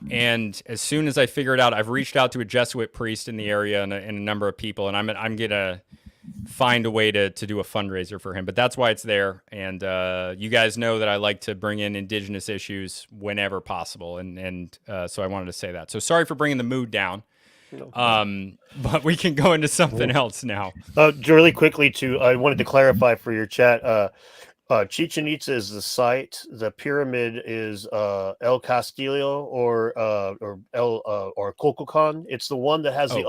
And as soon as I figure it out, I've reached out to a Jesuit priest in the area and a number of people, and I'm gonna find a way to do a fundraiser for him. But that's why it's there. And you guys know that I like to bring in indigenous issues whenever possible, and so I wanted to say that. So sorry for bringing the mood down. But we can go into something else now. Really quickly, I wanted to clarify for your chat. Chichen Itza is the site. The pyramid is El Castillo or Cococan. It's the one that has the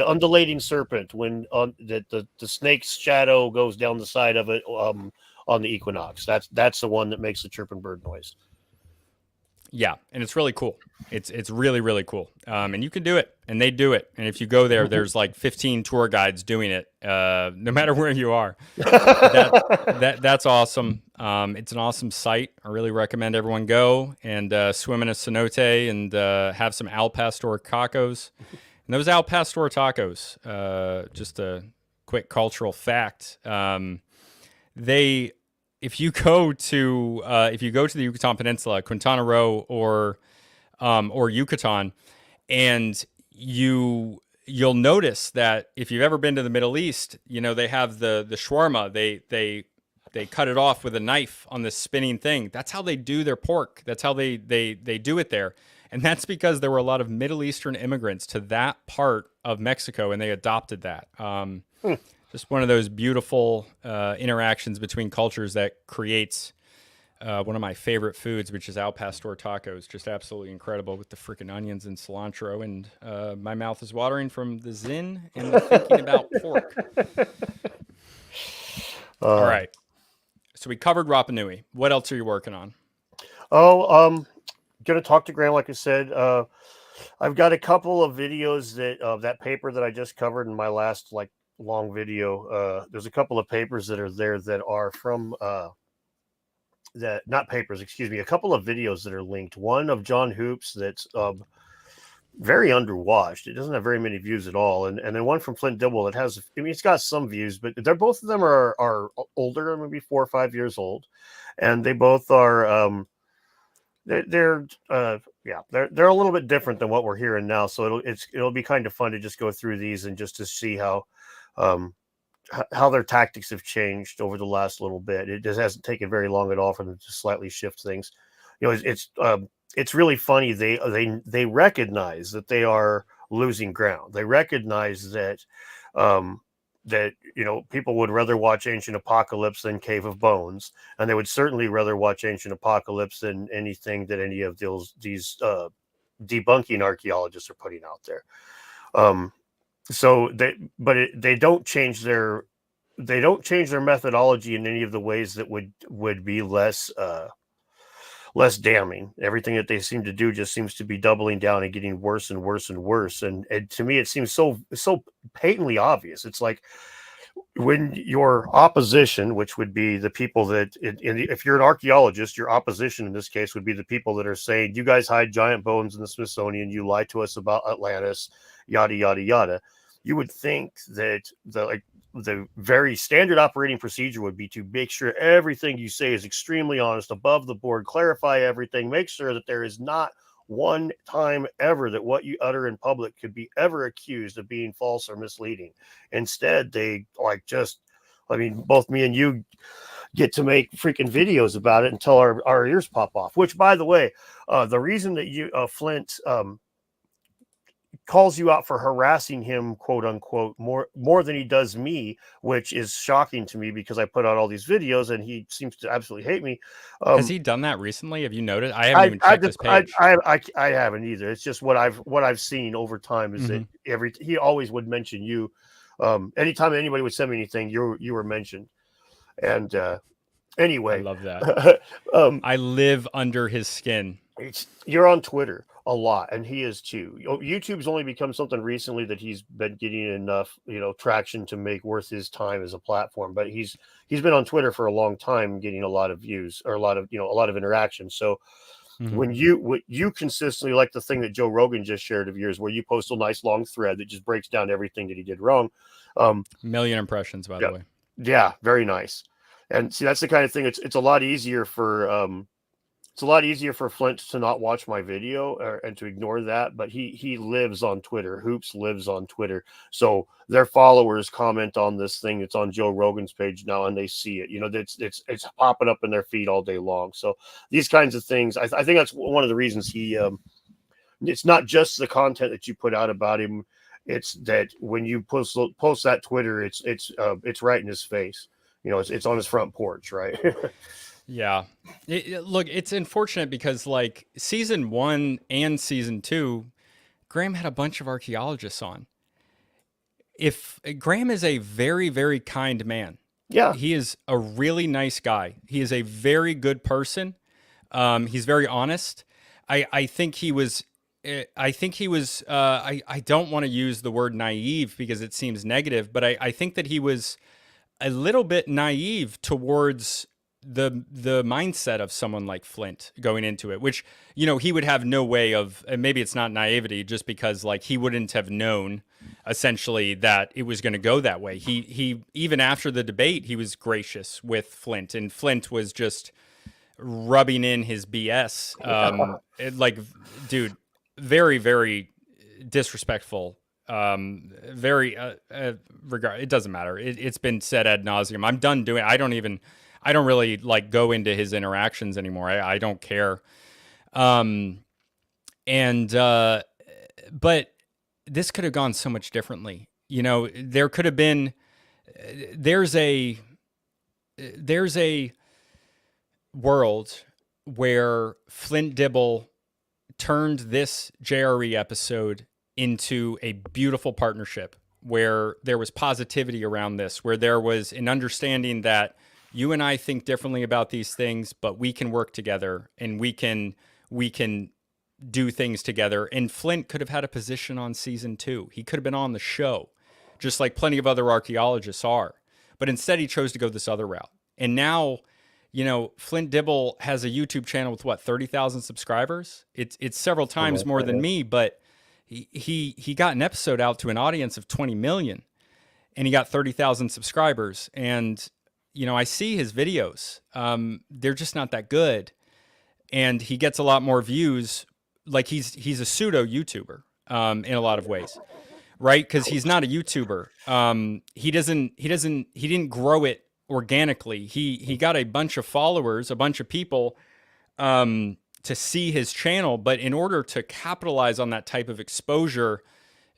undulating serpent when the snake's shadow goes down the side of it on the equinox. That's the one that makes the chirping bird noise. Yeah, and it's really cool. It's really, really cool. And you can do it, and they do it. And if you go there, there's like 15 tour guides doing it, no matter where you are. That's awesome. It's an awesome site. I really recommend everyone go and swim in a cenote and have some al pastor tacos. And those al pastor tacos, just a quick cultural fact, if you go to the Yucatan Peninsula, Quintana Roo or or Yucatan, and you'll notice that if you've ever been to the Middle East, they have the shawarma. They cut it off with a knife on this spinning thing. That's how they do their pork. That's how they do it there. And that's because there were a lot of Middle Eastern immigrants to that part of Mexico, and they adopted that. Just one of those beautiful interactions between cultures that creates one of my favorite foods, which is al pastor tacos. Just absolutely incredible with the freaking onions and cilantro. And my mouth is watering from the zin and the thinking about pork. All right. So we covered Rapa Nui. What else are you working on? Gonna talk to Graham, like I said. I've got a couple of videos that paper that I just covered in my last long video. There's a couple of papers that are there that are from that not papers, excuse me, a couple of videos that are linked. One of John Hoops that's very underwatched. It doesn't have very many views at all, and then one from Flint Dibble that has. I mean, it's got some views, but they're both of them are older, maybe 4 or 5 years old, and they both are. They're a little bit different than what we're hearing now. So it'll be kind of fun to just go through these and just to see how their tactics have changed over the last little bit. It just hasn't taken very long at all for them to slightly shift things. It's really funny. They recognize that they are losing ground. They recognize that people would rather watch Ancient Apocalypse than Cave of Bones, and they would certainly rather watch Ancient Apocalypse than anything that any of these debunking archaeologists are putting out there. They don't change their methodology in any of the ways that would be less damning. Everything that they seem to do just seems to be doubling down and getting worse and worse and worse. And to me, it seems so patently obvious. It's like when your opposition, which would be the people that, if you're an archaeologist, your opposition in this case would be the people that are saying, you guys hide giant bones in the Smithsonian, you lie to us about Atlantis, yada, yada, yada. You would think that the very standard operating procedure would be to make sure everything you say is extremely honest, above the board, clarify everything, make sure that there is not one time ever that what you utter in public could be ever accused of being false or misleading. Instead, they both me and you get to make freaking videos about it until our ears pop off, which, by the way, the reason that Flint calls you out for harassing him, quote unquote, more than he does me, which is shocking to me because I put out all these videos and he seems to absolutely hate me. Has he done that recently? Have you noticed? I haven't even checked his page. I haven't either. It's just what I've seen over time is that he always would mention you. Anytime anybody would send me anything, you were mentioned. And anyway, I love that. I live under his skin. You're on Twitter a lot, and he is too. YouTube's only become something recently that he's been getting enough, traction to make worth his time as a platform. But he's been on Twitter for a long time, getting a lot of views or a lot of interaction. So when you consistently, like the thing that Joe Rogan just shared of yours, where you post a nice long thread that just breaks down everything that he did wrong. Million impressions, by the way. Yeah, very nice. And see, that's the kind of thing. It's a lot easier for Flint to not watch my video and to ignore that. But he lives on Twitter. Hoops lives on Twitter. So their followers comment on this thing that's on Joe Rogan's page now, and they see it. It's popping up in their feed all day long. So these kinds of things, I think that's one of the reasons he. It's not just the content that you put out about him. It's that when you post that Twitter, it's right in his face. It's on his front porch, right? Yeah. Look, it's unfortunate because season 1 and season 2, Graham had a bunch of archaeologists on. If Graham is a very, very kind man. Yeah. He is a really nice guy. He is a very good person. He's very honest. I think he was I don't want to use the word naive because it seems negative, but I think that he was a little bit naive towards the mindset of someone like Flint going into it, which, he would have no way of, and maybe it's not naivety just because he wouldn't have known essentially that it was going to go that way. He even after the debate, he was gracious with Flint, and Flint was just rubbing in his BS. Like, dude, very, very disrespectful. Very regard. It doesn't matter. It's been said ad nauseum. I'm done doing. I don't really like go into his interactions anymore. I don't care. But this could have gone so much differently. You know, there could have been. There's a world where Flint Dibble turned this JRE episode into a beautiful partnership, where there was positivity around this, where there was an understanding that you and I think differently about these things, but we can work together and we can do things together. And Flint could have had a position on season 2. He could have been on the show, just like plenty of other archaeologists are. But instead, he chose to go this other route. And now, you know, Flint Dibble has a YouTube channel with what, 30,000 subscribers? It's several times more than me, but he got an episode out to an audience of 20 million, and he got 30,000 subscribers. And, you know, I see his videos. They're just not that good. And he gets a lot more views. Like, he's a pseudo YouTuber in a lot of ways, right? Because he's not a YouTuber. He didn't grow it organically. He got a bunch of followers, a bunch of people to see his channel. But in order to capitalize on that type of exposure,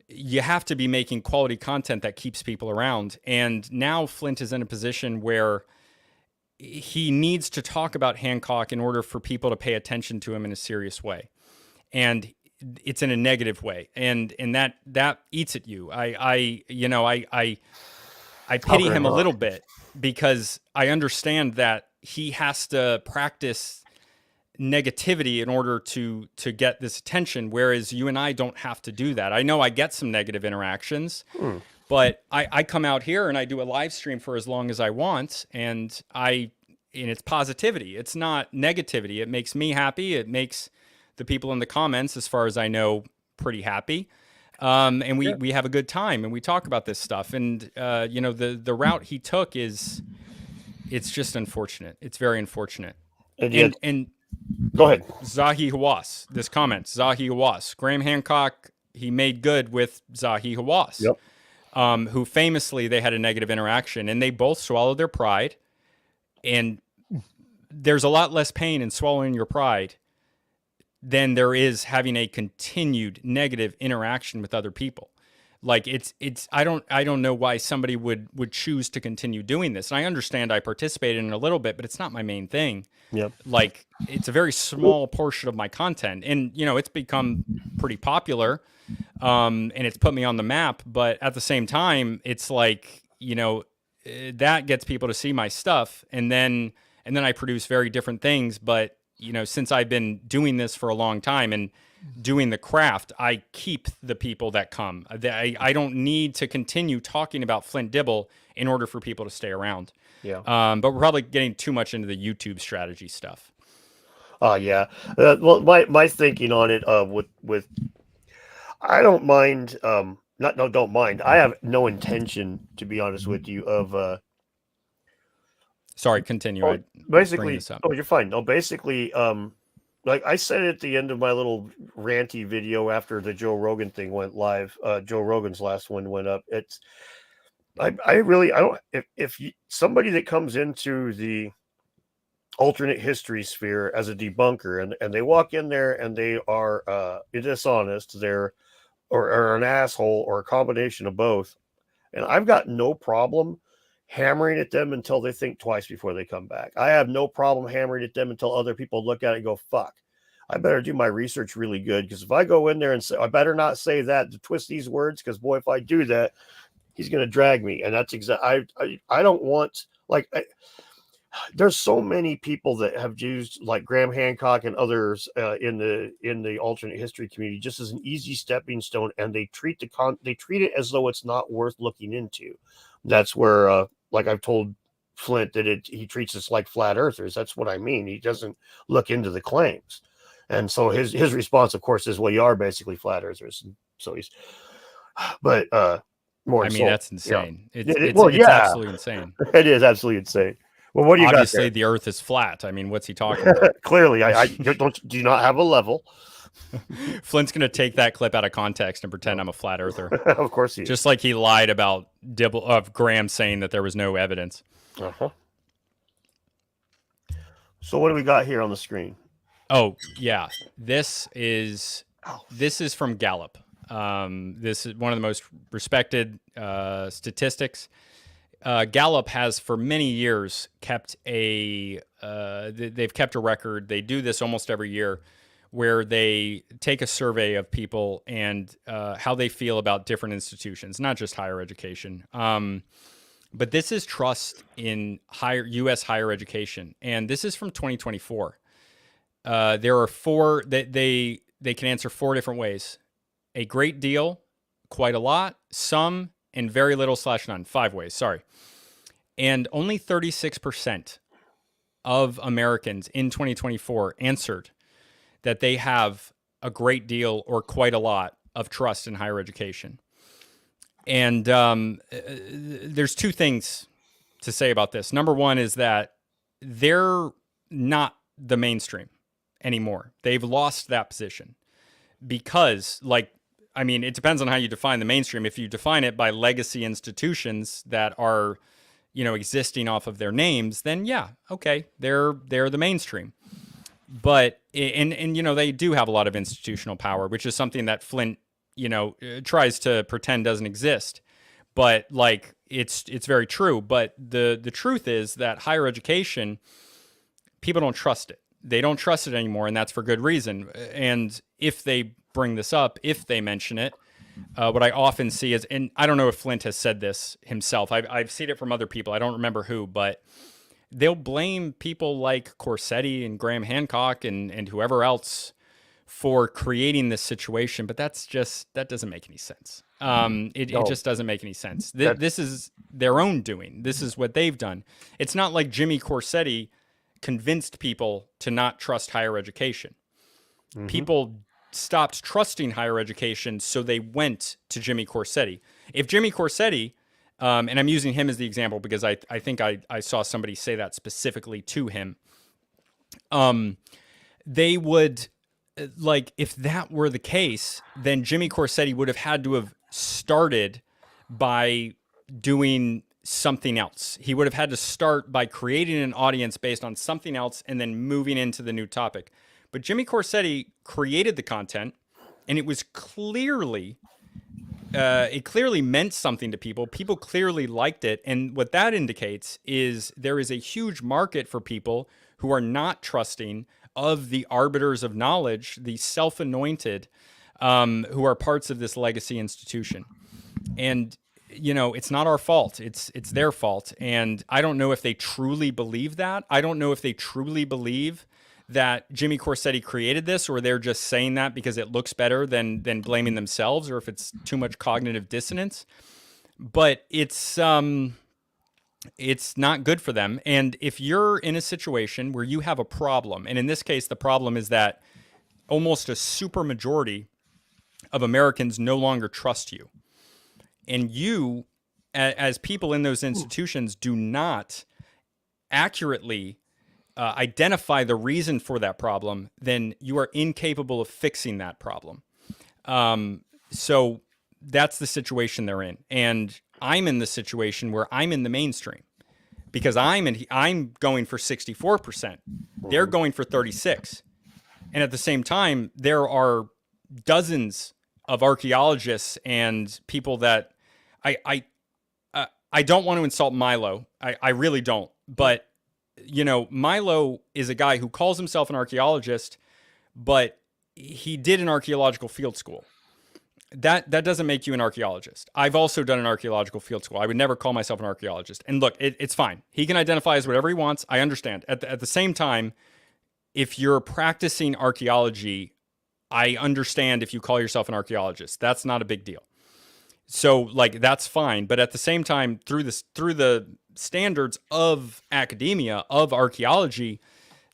you have to be making quality content that keeps people around. And now Flint is in a position where he needs to talk about Hancock in order for people to pay attention to him in a serious way. And it's in a negative way. And that eats at you. I pity him a little bit, because I understand that he has to practice negativity in order to get this attention, whereas you and I don't have to do that. I know I get some negative interactions, but I come out here and I do a live stream for as long as I want, and it's positivity. It's not negativity. It makes me happy. It makes the people in the comments, as far as I know, pretty happy. And we have a good time and we talk about this stuff. And, you know, the route he took it's just unfortunate. It's very unfortunate. And go ahead. Zahi Hawass, this comment, Zahi Hawass, Graham Hancock, he made good with Zahi Hawass, who famously, they had a negative interaction, and they both swallowed their pride. And there's a lot less pain in swallowing your pride than there is having a continued negative interaction with other people. Like, I don't know why somebody would choose to continue doing this. And I understand I participated in it a little bit, but it's not my main thing. Yep. Like, it's a very small portion of my content, and, you know, it's become pretty popular, and it's put me on the map. But at the same time, it's like, you know, that gets people to see my stuff. And then I produce very different things. But, you know, since I've been doing this for a long time and doing the craft, I keep the people that come. I don't need to continue talking about Flint Dibble in order for people to stay around. Yeah. But we're probably getting too much into the YouTube strategy stuff. Yeah. Well, my thinking on it, with, I don't mind, don't mind. I have no intention, to be honest with you, of, sorry, continue. Basically, you're fine. No, basically, like I said at the end of my little ranty video after the Joe Rogan thing went live, Joe Rogan's last one went up. I don't, if somebody that comes into the alternate history sphere as a debunker and they walk in there and they are dishonest, they're or an asshole or a combination of both, and I've got no problem hammering at them until they think twice before they come back. I have no problem hammering at them until other people look at it and go, fuck, I better do my research really good, because if I go in there and say, I better not say that to twist these words, because boy, if I do that, he's going to drag me. And that's exactly, I don't want, like, there's so many people that have used, like Graham Hancock and others in the alternate history community, just as an easy stepping stone, and they treat it as though it's not worth looking into. That's where, like I've told Flint, that he treats us like flat earthers. That's what I mean. He doesn't look into the claims. And so his response, of course, is, well, you are basically flat earthers. And so he's, but more. I mean, that's insane. Yeah. It's absolutely insane. It is absolutely insane. Well, what do you Obviously, got the Earth is flat. I mean, what's he talking about? Clearly, I do you not have a level. Flint's going to take that clip out of context and pretend I'm a flat earther. Of course he is. Just like he lied about Dibble of Graham saying that there was no evidence. Uh-huh. So what do we got here on the screen? Oh, yeah. This is from Gallup. This is one of the most respected statistics. Gallup has for many years kept they've kept a record. They do this almost every year, where they take a survey of people and how they feel about different institutions, not just higher education. But this is trust in U.S. higher education, and this is from 2024. There are four that they can answer 4 different ways: a great deal, quite a lot, some, and very little / none. 5 ways, sorry. And only 36% of Americans in 2024 answered that they have a great deal or quite a lot of trust in higher education. And there's 2 things to say about this. Number one is that they're not the mainstream anymore. They've lost that position because, it depends on how you define the mainstream. If you define it by legacy institutions that are, existing off of their names, then yeah, okay, they're the mainstream. But they do have a lot of institutional power, which is something that Flint, tries to pretend doesn't exist. But it's very true. But the truth is that higher education, people don't trust it. They don't trust it anymore, and that's for good reason. And if they bring this up, if they mention it, what I often see is, and I don't know if Flint has said this himself. I've seen it from other people. I don't remember who, but they'll blame people like Corsetti and Graham Hancock and whoever else for creating this situation. But that doesn't make any sense. It just doesn't make any sense. This is their own doing. This is what they've done. It's not like Jimmy Corsetti convinced people to not trust higher education. Mm-hmm. People stopped trusting higher education, so they went to Jimmy Corsetti. If Jimmy Corsetti, and I'm using him as the example because I think I saw somebody say that specifically to him, they would, if that were the case, then Jimmy Corsetti would have had to have started by doing something else. He would have had to start by creating an audience based on something else and then moving into the new topic. But Jimmy Corsetti created the content, and it was clearly meant something to people. People clearly liked it. And what that indicates is there is a huge market for people who are not trusting of the arbiters of knowledge, the self-anointed, who are parts of this legacy institution. And it's not our fault. It's their fault. And I don't know if they truly believe that. I don't know if they truly believe that Jimmy Corsetti created this, or they're just saying that because it looks better than blaming themselves, or if it's too much cognitive dissonance. But it's not good for them. And if you're in a situation where you have a problem, and in this case, the problem is that almost a super majority of Americans no longer trust you, and you, as people in those institutions, do not accurately identify the reason for that problem, then you are incapable of fixing that problem. So that's the situation they're in. And I'm in the situation where I'm in the mainstream because I'm going for 64%. They're going for 36%. And at the same time, there are dozens of archaeologists and people that I don't want to insult Milo. I really don't. But Milo is a guy who calls himself an archaeologist, but he did an archaeological field school. That doesn't make you an archaeologist. I've also done an archaeological field school. I would never call myself an archaeologist. And look, it's fine. He can identify as whatever he wants. I understand. At the same time, if you're practicing archaeology, I understand if you call yourself an archaeologist. That's not a big deal. So that's fine. But at the same time, through the standards of academia, of archaeology,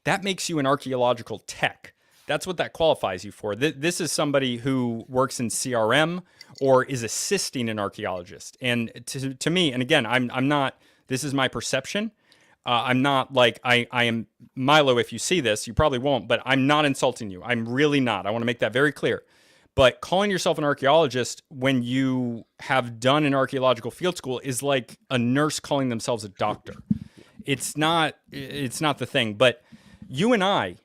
that makes you an archaeological tech. That's what that qualifies you for. This is somebody who works in CRM or is assisting an archaeologist. And to me, and again, I'm not, this is my perception. I'm not like I am Milo. If you see this, you probably won't, but I'm not insulting you. I'm really not. I want to make that very clear. But calling yourself an archaeologist when you have done an archaeological field school is like a nurse calling themselves a doctor. It's not the thing. But you and I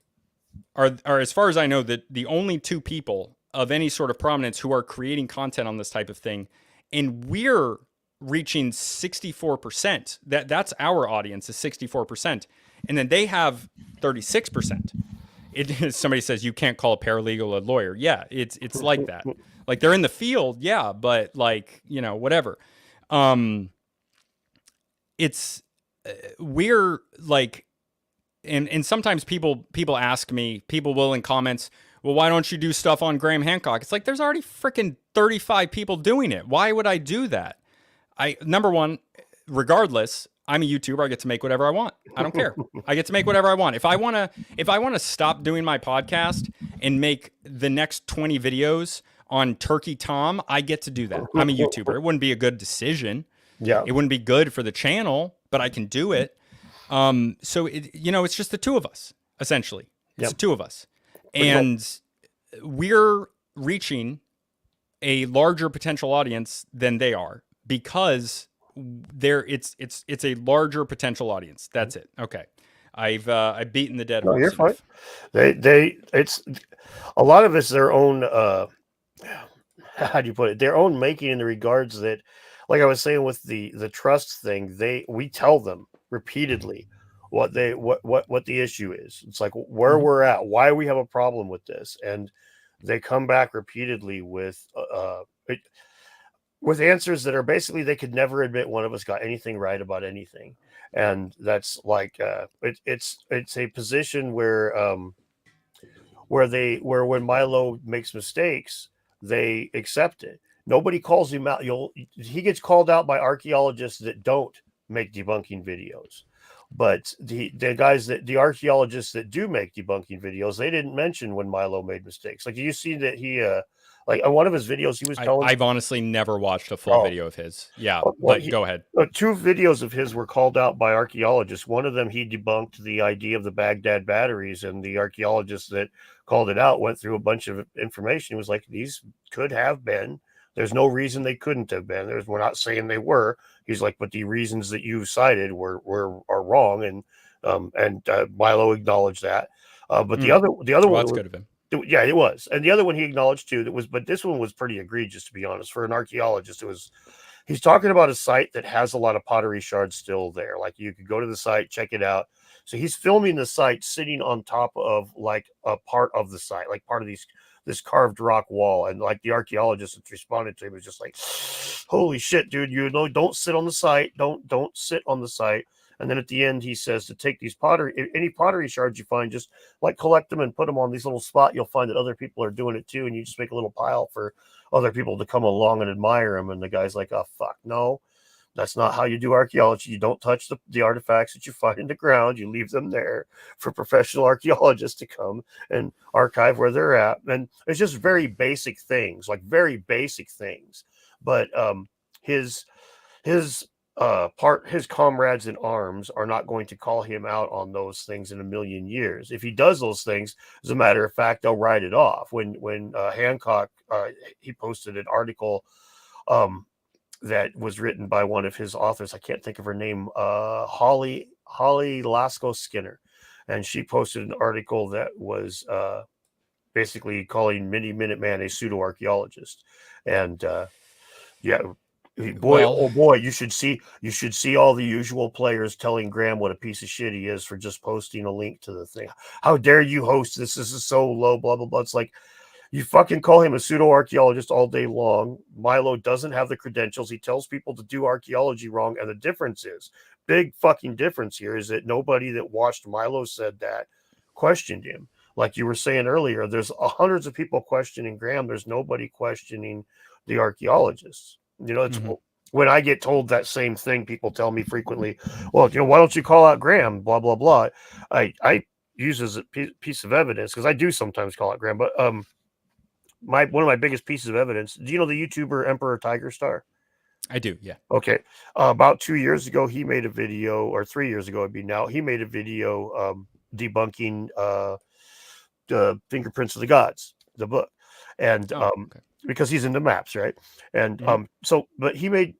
are as far as I know, the only two people of any sort of prominence who are creating content on this type of thing, and we're reaching 64%. That's our audience is 64%, and then they have 36%. Somebody says you can't call a paralegal a lawyer. Yeah, it's like that. Like they're in the field, yeah, but like whatever. It's we're like, and sometimes people ask me, people will in comments, well, why don't you do stuff on Graham Hancock? It's like there's already freaking 35 people doing it. Why would I do that? Number one, regardless, I'm a YouTuber. I get to make whatever I want. I don't care. I get to make whatever I want. If I want to stop doing my podcast and make the next 20 videos on Turkey Tom, I get to do that. I'm a YouTuber. It wouldn't be a good decision. Yeah. It wouldn't be good for the channel, but I can do it. So it's just the two of us, essentially. It's the two of us. And we're reaching a larger potential audience than they are because it's a larger potential audience. That's it. Okay. I've beaten the dead horse. You're fine. It's a lot of it's their own how do you put it? Their own making in the regards that, like I was saying with the trust thing, we tell them repeatedly what the issue is. It's like where we're at, why we have a problem with this, and they come back repeatedly with answers that are basically they could never admit one of us got anything right about anything, and that's like it's a position where when Milo makes mistakes, they accept it. Nobody calls him out. He gets called out by archaeologists that don't make debunking videos. But the archaeologists that do make debunking videos, they didn't mention when Milo made mistakes. Like, do you see that he like on one of his videos, he was telling. I've honestly never watched a full video of his. Yeah, but go ahead. 2 videos of his were called out by archaeologists. One of them, he debunked the idea of the Baghdad batteries, and the archaeologists that called it out went through a bunch of information. He was like, these could have been. There's no reason they couldn't have been. We're not saying they were. He's like, but the reasons that you cited are wrong, and Milo acknowledged that. But the other one, that's good of him. Yeah, it was, and the other one he acknowledged too. But this one was pretty egregious, to be honest. For an archaeologist, he's talking about a site that has a lot of pottery shards still there. Like, you could go to the site, check it out. So he's filming the site sitting on top of like a part of the site, like part of this carved rock wall, and like the archaeologist that responded to him was just like, holy shit, dude, don't sit on the site, don't sit on the site. And then at the end he says to take these any pottery shards you find, just like collect them and put them on these little spot. You'll find that other people are doing it too, and you just make a little pile for other people to come along and admire them. And the guy's like, oh fuck, no, that's not how you do archaeology. You don't touch the artifacts that you find in the ground. You leave them there for professional archaeologists to come and archive where they're at. And it's just very basic things, But his comrades in arms are not going to call him out on those things in a million years. If he does those things, as a matter of fact, they'll write it off. When Hancock, he posted an article that was written by one of his authors. I can't think of her name. Holly Lasco Skinner, and she posted an article that was basically calling Minuteman a pseudo archaeologist. And boy, you should see all the usual players telling Graham what a piece of shit he is for just posting a link to the thing. How dare you host this? This is so low, blah blah blah. It's like, you fucking call him a pseudo-archaeologist all day long. Milo doesn't have the credentials. He tells people to do archaeology wrong. And the difference is, big fucking difference here, is that nobody that watched Milo said that questioned him. Like you were saying earlier, there's hundreds of people questioning Graham. There's nobody questioning the archaeologists. It's when I get told that same thing, people tell me frequently, well, why don't you call out Graham, blah, blah, blah. I use as a piece of evidence, because I do sometimes call out Graham, but one of my biggest pieces of evidence. Do you know the YouTuber Emperor Tiger Star? I do, yeah. Okay. About 2 years ago, he made a video, or 3 years ago, it'd be now. He made a video debunking the Fingerprints of the Gods, the book, and Okay. because he's into maps, right? And but he made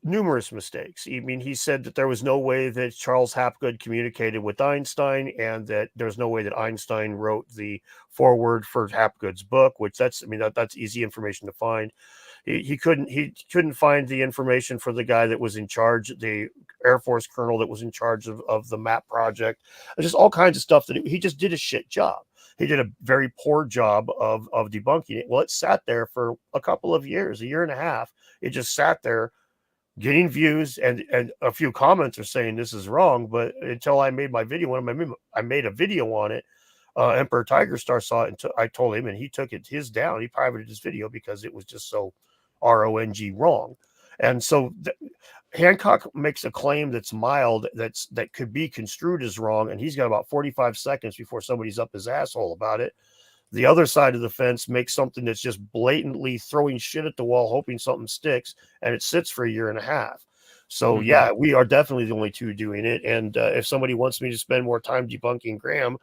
numerous mistakes. I mean, he said that there was no way that Charles Hapgood communicated with Einstein, and that there's no way that Einstein wrote the foreword for Hapgood's book, which that's easy information to find. He couldn't find the information for the guy that was in charge, the Air Force colonel that was in charge of the map project. Just all kinds of stuff that he just did a shit job. He did a very poor job of debunking it. Well, it sat there for a couple of years, a year and a half. It just sat there getting views, and a few comments are saying this is wrong. But until I made my video, when I made a video on it, Emperor Tiger Star saw it, and I told him, and he took his down. He privated his video because it was just so wrong. And so Hancock makes a claim that's mild, that could be construed as wrong, and he's got about 45 seconds before somebody's up his asshole about it. The other side of the fence makes something that's just blatantly throwing shit at the wall, hoping something sticks, and it sits for a year and a half. So yeah, we are definitely the only two doing it. And if somebody wants me to spend more time debunking Graham,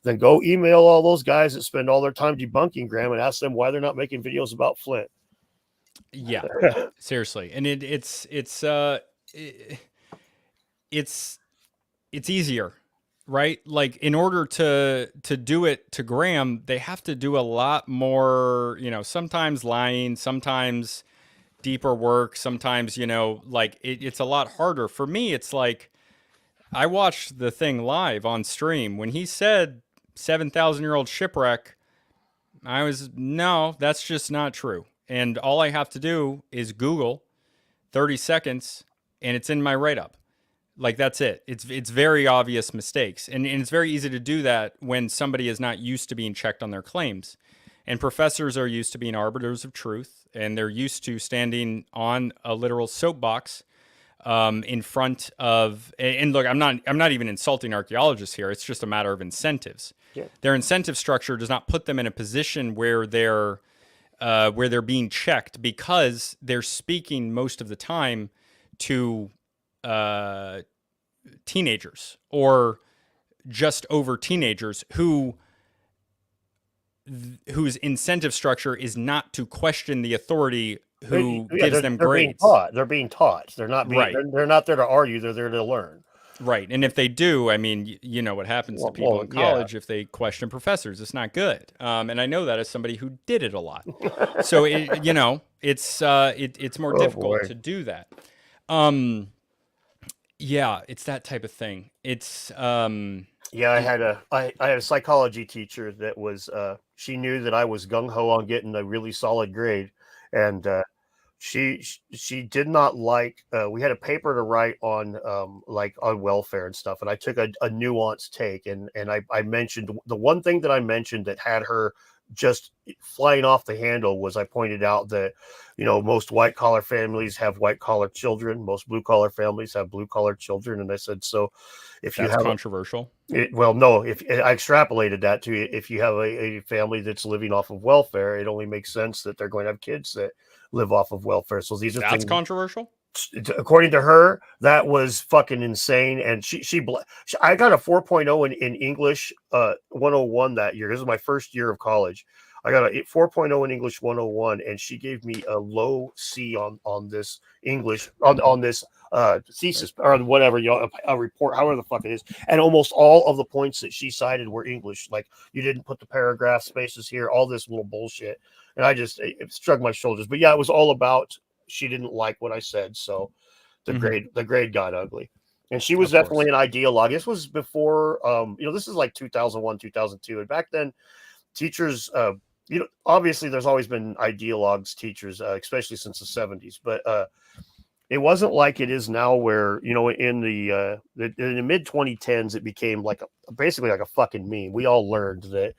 then go email all those guys that spend all their time debunking Graham and ask them why they're not making videos about Flint. Yeah, seriously. And it's easier, right? Like, in order to do it to Graham, they have to do a lot more, sometimes lying, sometimes deeper work, sometimes, like it's a lot harder. For me, it's like, I watched the thing live on stream. When he said 7,000-year-old shipwreck, no, that's just not true. And all I have to do is Google 30 seconds and it's in my write-up. Like, that's it. It's very obvious mistakes. And it's very easy to do that when somebody is not used to being checked on their claims. And professors are used to being arbiters of truth, and they're used to standing on a literal soapbox in front of, and look, I'm not even insulting archaeologists here. It's just a matter of incentives. Yeah. Their incentive structure does not put them in a position where they're being checked, because they're speaking most of the time to teenagers or just over teenagers whose incentive structure is not to question the authority who gives them grades. They're being taught. They're not being, right. They're not there to argue. They're there to learn. Right. And if they do, I mean, you know what happens to people in college if they question professors. It's not good. And I know that as somebody who did it a lot. So, it's more difficult to do that. Yeah, it's that type of thing. It's yeah, I had a psychology teacher that was she knew that I was gung-ho on getting a really solid grade, and she did not like, we had a paper to write on on welfare and stuff, and I took a nuanced take, and I mentioned the one thing that I mentioned that had her just flying off the handle was, I pointed out that, most white collar families have white collar children, most blue collar families have blue collar children, and I said, so if you have controversial. No, if I extrapolated that to, if you have a family that's living off of welfare, it only makes sense that they're going to have kids that live off of welfare. So these are things controversial. According to her, that was fucking insane. And I got a 4.0 in English 101 that year. This is my first year of college. I got a 4.0 in English 101, and she gave me a low C on this English on this thesis or whatever, a report, however the fuck it is. And almost all of the points that she cited were English. Like, you didn't put the paragraph spaces here, all this little bullshit. And it shrugged my shoulders. But yeah, it was all about, she didn't like what I said, so the grade got ugly. And she was definitely an ideologue. This was before, this is like 2001, 2002, and back then, teachers, obviously there's always been ideologues, teachers, especially since the 70s, but it wasn't like it is now, where in the mid 2010s it became basically like a fucking meme. We all learned that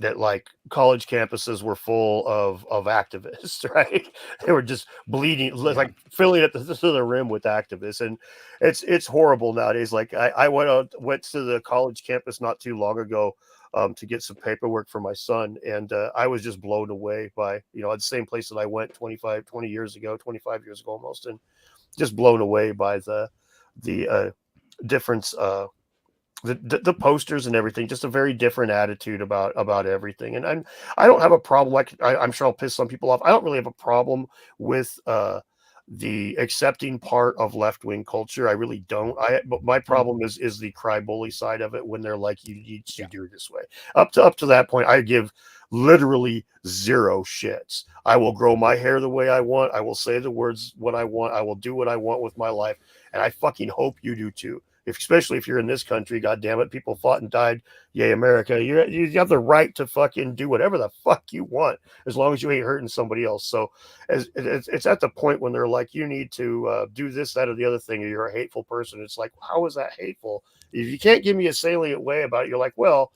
that like college campuses were full of activists, right? They were just bleeding, like filling it to the rim with activists, and it's horrible nowadays. Like, I went to the college campus not too long ago to get some paperwork for my son. And I was just blown away by, the same place that I went 25 years ago, 25 years ago almost, and just blown away by the difference, the posters and everything. Just a very different attitude about everything. And I don't have a problem. I'm sure I'll piss some people off. I don't really have a problem with the accepting part of left-wing culture. I really don't. But my problem is the cry bully side of it, when they're like, you need to do it this way. Up to that point, I give literally zero shits. I will grow my hair the way I want. I will say the words what I want. I will do what I want with my life, and I fucking hope you do too. Especially if you're in this country, God damn it, people fought and died. Yay, America! You have the right to fucking do whatever the fuck you want, as long as you ain't hurting somebody else. So it's at the point when they're like, you need to do this, that, or the other thing, or you're a hateful person. It's like, how is that hateful? If you can't give me a salient way about it, you're like, well,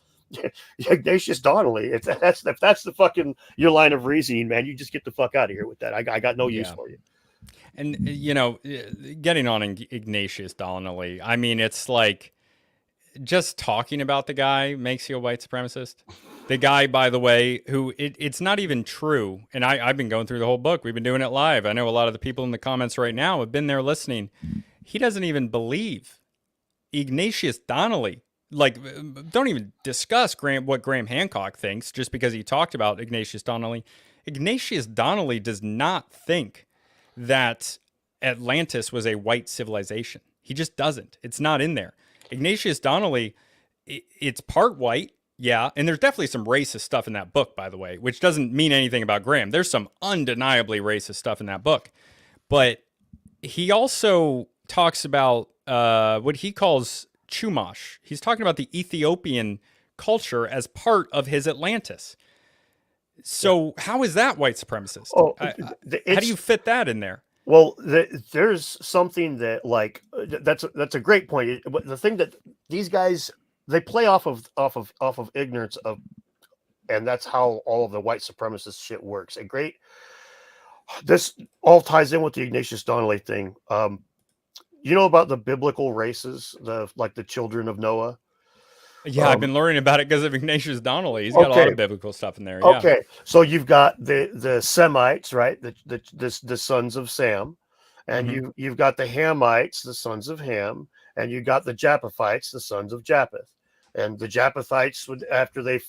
Ignatius Donnelly. If that's the fucking your line of reasoning, man, you just get the fuck out of here with that. I got no use for you. And, getting on Ignatius Donnelly, I mean, it's like just talking about the guy makes you a white supremacist. The guy, by the way, who it's not even true. And I've been going through the whole book. We've been doing it live. I know a lot of the people in the comments right now have been there listening. He doesn't even believe Ignatius Donnelly. Like, don't even discuss what Graham Hancock thinks just because he talked about Ignatius Donnelly. Ignatius Donnelly does not think that Atlantis was a white civilization. He just doesn't. It's not in there. Ignatius Donnelly, it's part white, yeah, and there's definitely some racist stuff in that book, by the way, which doesn't mean anything about Graham. There's some undeniably racist stuff in that book. But he also talks about what he calls Chumash. He's talking about the Ethiopian culture as part of his Atlantis. So how is that white supremacist? How do you fit that in there? Well, there's something that, like, that's a great point. The thing that these guys, they play off of ignorance of, and that's how all of the white supremacist shit works. This all ties in with the Ignatius Donnelly thing. You know about the biblical races, the children of Noah? Yeah, I've been learning about it because of Ignatius Donnelly. He's got a lot of biblical stuff in there. Yeah. Okay, so you've got the Semites, right? The sons of Sam, and you've got the Hamites, the sons of Ham, and you got the Japhethites, the sons of Japheth. And the Japhethites, after they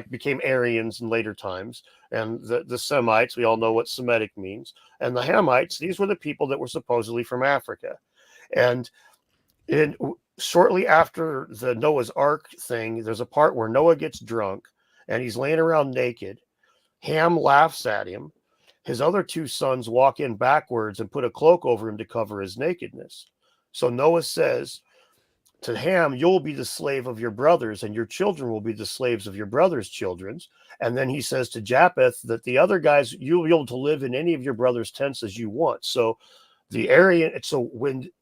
became Aryans in later times, and the Semites, we all know what Semitic means, and the Hamites, these were the people that were supposedly from Africa, and shortly after the Noah's Ark thing, there's a part where Noah gets drunk and he's laying around naked. Ham laughs at him. His other two sons walk in backwards and put a cloak over him to cover his nakedness. So Noah says to Ham, you'll be the slave of your brothers, and your children will be the slaves of your brothers' children. And then he says to Japheth that the other guys, you'll be able to live in any of your brothers' tents as you want. So the Aryan,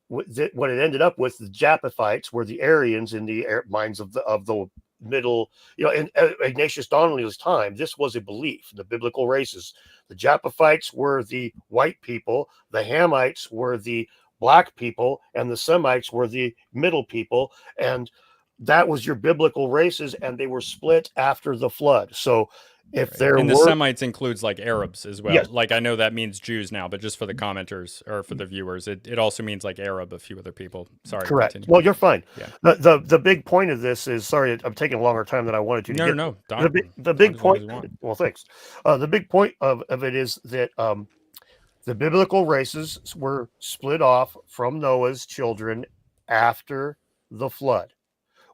what it ended up with, the Japhethites were the Aryans in the minds of the middle, in Ignatius Donnelly's time. This was a belief, the biblical races. The Japhethites were the white people, the Hamites were the black people, and the Semites were the middle people, and that was your biblical races, and they were split after the flood. So if there and the Semites includes like Arabs as well. Yes. Like, I know that means Jews now, but just for the commenters or for the viewers, it also means like Arab, a few other people. Sorry. Correct. Continue. Well, you're fine. Yeah. The big point of this is, sorry, I'm taking a longer time than I wanted to. No. The big point. Well, thanks. The big point of it is that the biblical races were split off from Noah's children after the flood,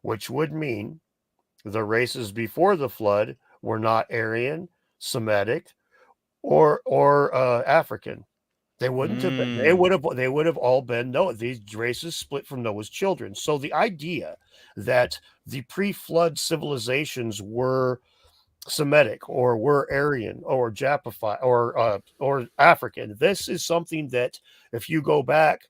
which would mean the races before the flood were not Aryan, Semitic, or African. They wouldn't have been. They would have all been Noah. These races split from Noah's children. So the idea that the pre-flood civilizations were Semitic or were Aryan or Japhethites or African, this is something that, if you go back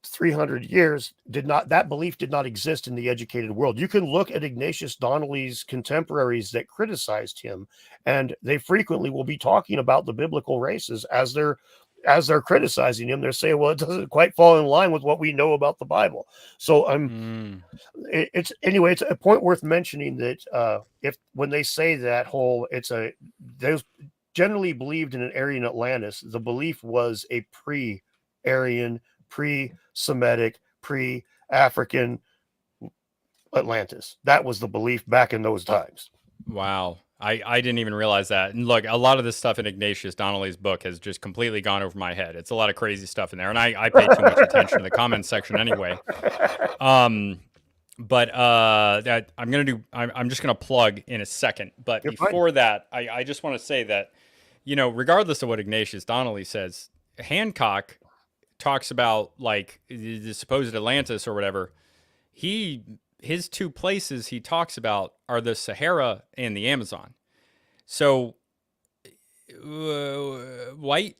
300 years, that belief did not exist in the educated world. You can look at Ignatius Donnelly's contemporaries that criticized him, and they frequently will be talking about the biblical races as they're as they're criticizing him, they're saying, well, it doesn't quite fall in line with what we know about the Bible. So it's a point worth mentioning that if when they say that whole, there's generally believed in an Aryan Atlantis, the belief was a pre-Aryan, pre-Semitic, pre-African Atlantis. That was the belief back in those times. Wow. I didn't even realize that. And look, a lot of this stuff in Ignatius Donnelly's book has just completely gone over my head. It's a lot of crazy stuff in there. And I pay too much attention to the comments section anyway. But I'm just gonna plug in a second. But before that, I just want to say that, regardless of what Ignatius Donnelly says, Hancock talks about like the supposed Atlantis or whatever. His two places he talks about are the Sahara and the Amazon. So, white,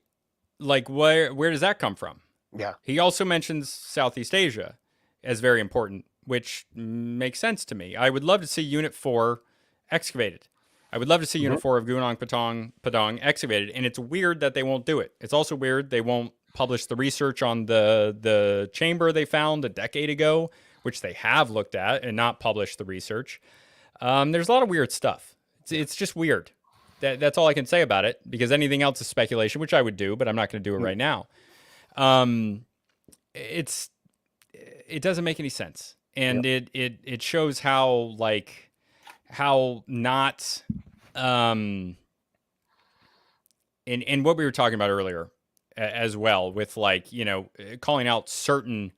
like where does that come from? Yeah. He also mentions Southeast Asia as very important, which makes sense to me. I would love to see Unit 4 excavated. I would love to see Unit 4 of Gunung Padang excavated, and it's weird that they won't do it. It's also weird they won't publish the research on the chamber they found a decade ago, which they have looked at and not published the research. There's a lot of weird stuff. It's just weird. That's all I can say about it, because anything else is speculation, which I would do, but I'm not going to do it right now. It doesn't make any sense. And it shows how not, and what we were talking about earlier as well, with calling out certain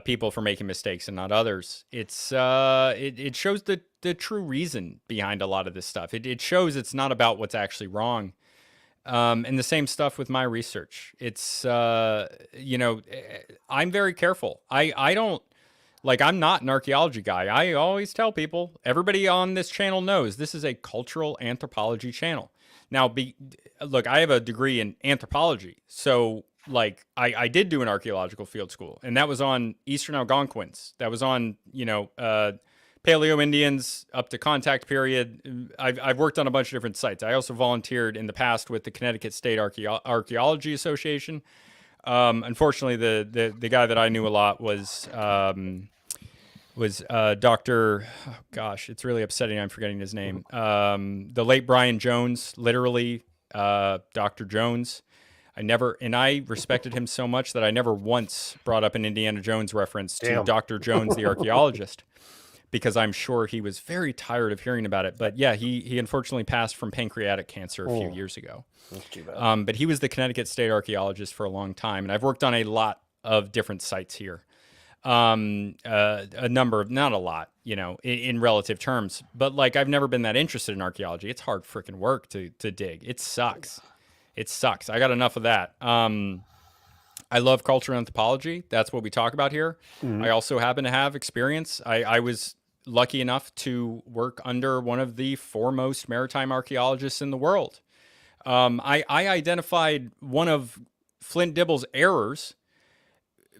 people for making mistakes and not others. It shows the true reason behind a lot of this stuff. It shows it's not about what's actually wrong. And the same stuff with my research. It's, I'm very careful. I don't, I'm not an archaeology guy. I always tell people, everybody on this channel knows this is a cultural anthropology channel. Now, look, I have a degree in anthropology. So, I did do an archaeological field school, and that was on Eastern Algonquins. That was on, Paleo Indians up to contact period. I've worked on a bunch of different sites. I also volunteered in the past with the Connecticut State Archaeology Association. Unfortunately, the guy that I knew a lot was Dr. Oh gosh, it's really upsetting. I'm forgetting his name. The late Brian Jones, literally Dr. Jones. I respected him so much that I never once brought up an Indiana Jones reference to Dr. Jones, the archaeologist, because I'm sure he was very tired of hearing about it. But yeah, he unfortunately passed from pancreatic cancer a few years ago. That's too bad. But he was the Connecticut State Archaeologist for a long time, and I've worked on a lot of different sites here. A number of, not a lot, in relative terms, but I've never been that interested in archaeology. It's hard freaking work to dig. It sucks. I got enough of that. I love cultural anthropology. That's what we talk about here. Mm-hmm. I also happen to have experience. I was lucky enough to work under one of the foremost maritime archaeologists in the world. I identified one of Flint Dibble's errors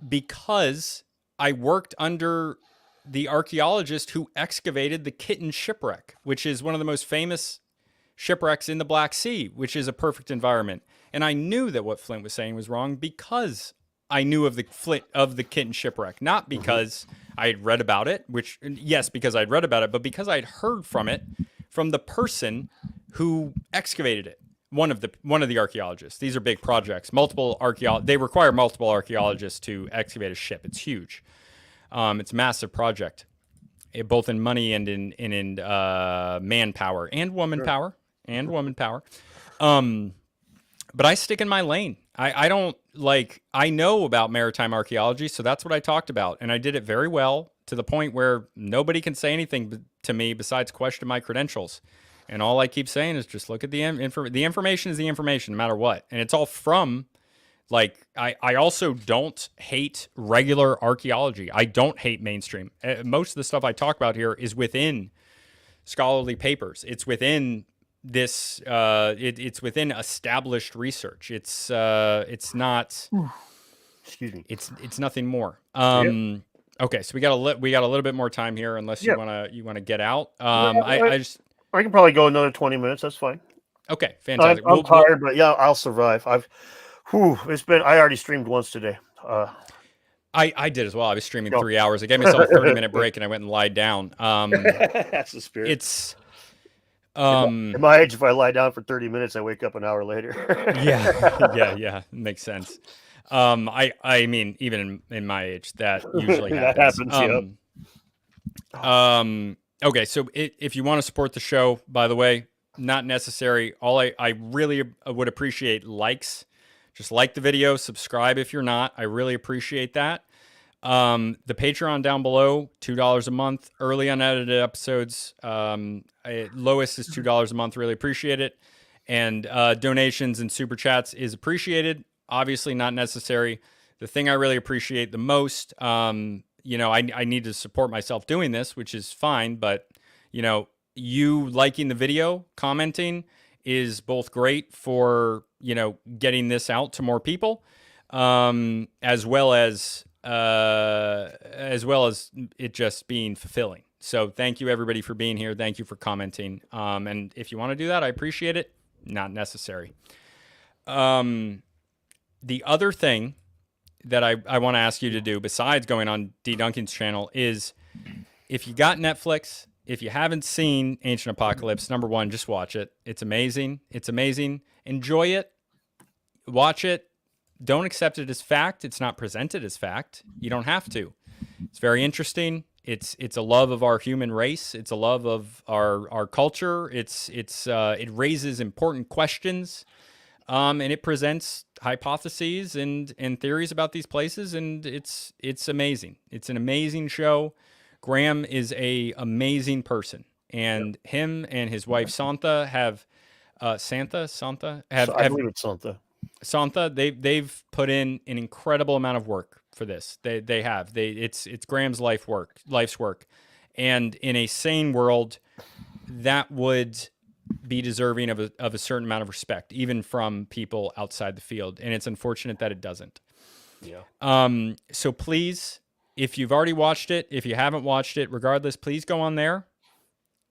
because I worked under the archaeologist who excavated the Kitten shipwreck, which is one of the most famous shipwrecks in the Black Sea, which is a perfect environment. And I knew that what Flint was saying was wrong because I knew of the Kitten shipwreck, not because I had read about it, which, yes, because I'd read about it, but because I'd heard from the person who excavated it. One of the archaeologists. These are big projects. They require multiple archaeologists to excavate a ship. It's huge. It's a massive project, both in money and in manpower and woman power But I stick in my lane. I don't I know about maritime archaeology, so that's what I talked about, and I did it very well to the point where nobody can say anything to me besides question my credentials. And all I keep saying is just look at the information is the information, no matter what. And it's all from, I also don't hate regular archaeology. I don't hate mainstream. Most of the stuff I talk about here is within scholarly papers. It's within this, it's within established research. It's not, excuse me. It's nothing more. Okay. So we got a little bit more time here, unless you want to get out. I can probably go another 20 minutes. That's fine. Okay, fantastic. I'm tired, but yeah, I'll survive. Whew, it's been. I already streamed once today. I did as well. I was streaming 3 hours. I gave myself a 30-minute break and I went and lied down. That's the spirit. It's at my age, if I lie down for 30 minutes, I wake up an hour later. yeah, makes sense. I mean, even in my age, that usually happens. That happens. Okay, so if you want to support the show, by the way, not necessary. All I really would appreciate likes. Just like the video, subscribe if you're not. I really appreciate that. The Patreon down below, $2 a month, early unedited episodes. Lowest is $2 a month. Really appreciate it. And donations and super chats is appreciated. Obviously not necessary. The thing I really appreciate the most, you know, I need to support myself doing this, which is fine. But, you know, you liking the video, commenting is both great for, you know, getting this out to more people, as well as it just being fulfilling. So thank you everybody for being here. Thank you for commenting. And if you want to do that, I appreciate it. Not necessary. The other thing that I want to ask you to do besides going on Dedunking's channel is, if you got Netflix, if you haven't seen Ancient Apocalypse, number one, just watch it. It's amazing. It's amazing. Enjoy it. Watch it. Don't accept it as fact. It's not presented as fact. You don't have to. It's very interesting. It's a love of our human race. It's a love of our culture. It raises important questions, and it presents hypotheses and theories about these places, and it's amazing. It's an amazing show. Graham is a amazing person, and him and his wife Santha have I believe it's Santha. Santha, they've put in an incredible amount of work for this. It's Graham's life's work, and in a sane world, that would be deserving of a certain amount of respect, even from people outside the field. And it's unfortunate that it doesn't. Yeah. So please, if you've already watched it, if you haven't watched it, regardless, please go on there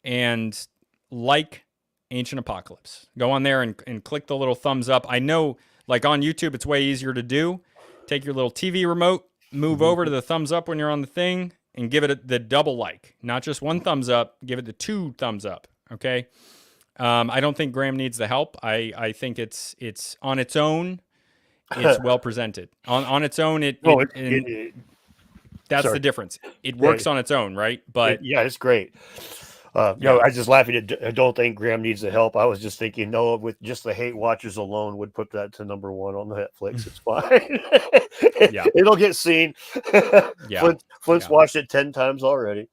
and like Ancient Apocalypse. Go on there and click the little thumbs up. I know, like on YouTube, it's way easier to do. Take your little TV remote, move over to the thumbs up when you're on the thing, and give it the double like. Not just one thumbs up, give it the 2 thumbs up, okay? I don't think Graham needs the help. I think it's on its own, it's well presented. On its own, that's the difference. It works on its own, right? But it's great. No, I was just laughing. I don't think Graham needs the help. I was just thinking, no, with just the hate watchers alone would put that to number 1 on Netflix. It's fine. Yeah, it'll get seen. Yeah, Flint's watched it 10 times already.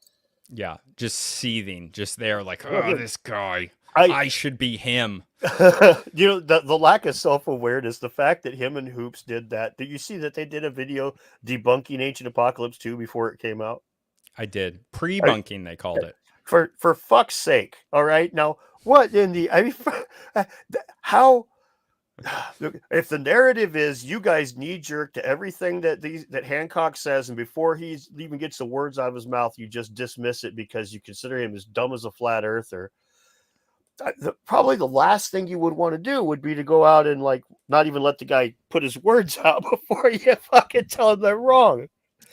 Yeah, just seething, just there, like, oh, this guy. I should be him. You know, the lack of self-awareness, the fact that him and Hoops did that. Did you see that they did a video debunking Ancient Apocalypse 2 before it came out? I did. Pre-bunking, they called it. For fuck's sake. All right. Now, what in the, I mean, how, if the narrative is you guys knee jerk to everything that Hancock says, and before he even gets the words out of his mouth, you just dismiss it because you consider him as dumb as a flat earther. Probably the last thing you would want to do would be to go out and like not even let the guy put his words out before you fucking tell him they're wrong.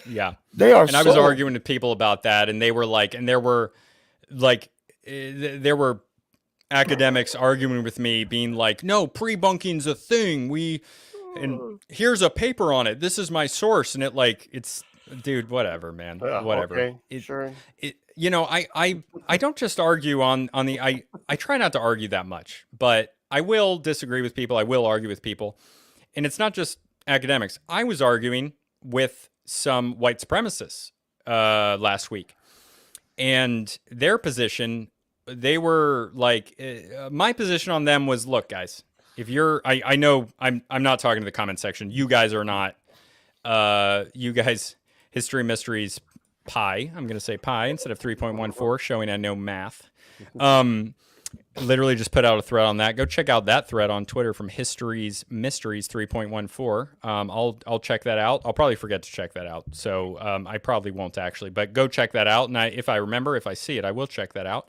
Yeah, they are. And I was arguing with people about that, and they were like, and there were academics arguing with me, being like, "No, pre-bunking's a thing. And here's a paper on it. This is my source." And it's, dude, whatever, man, whatever. Okay, sure. You know, I don't just argue on the, I try not to argue that much, but I will disagree with people. I will argue with people. And it's not just academics. I was arguing with some white supremacists last week, and their position, they were like, my position on them was, look, guys, if you're, I know I'm not talking to the comment section. You guys are not, you guys, History Mysteries pi. I'm going to say pi instead of 3.14, showing I know math. Literally just put out a thread on that. Go check out that thread on Twitter from History's Mysteries 3.14. I'll check that out. I'll probably forget to check that out. So I probably won't actually, but go check that out. And if I remember, if I see it, I will check that out.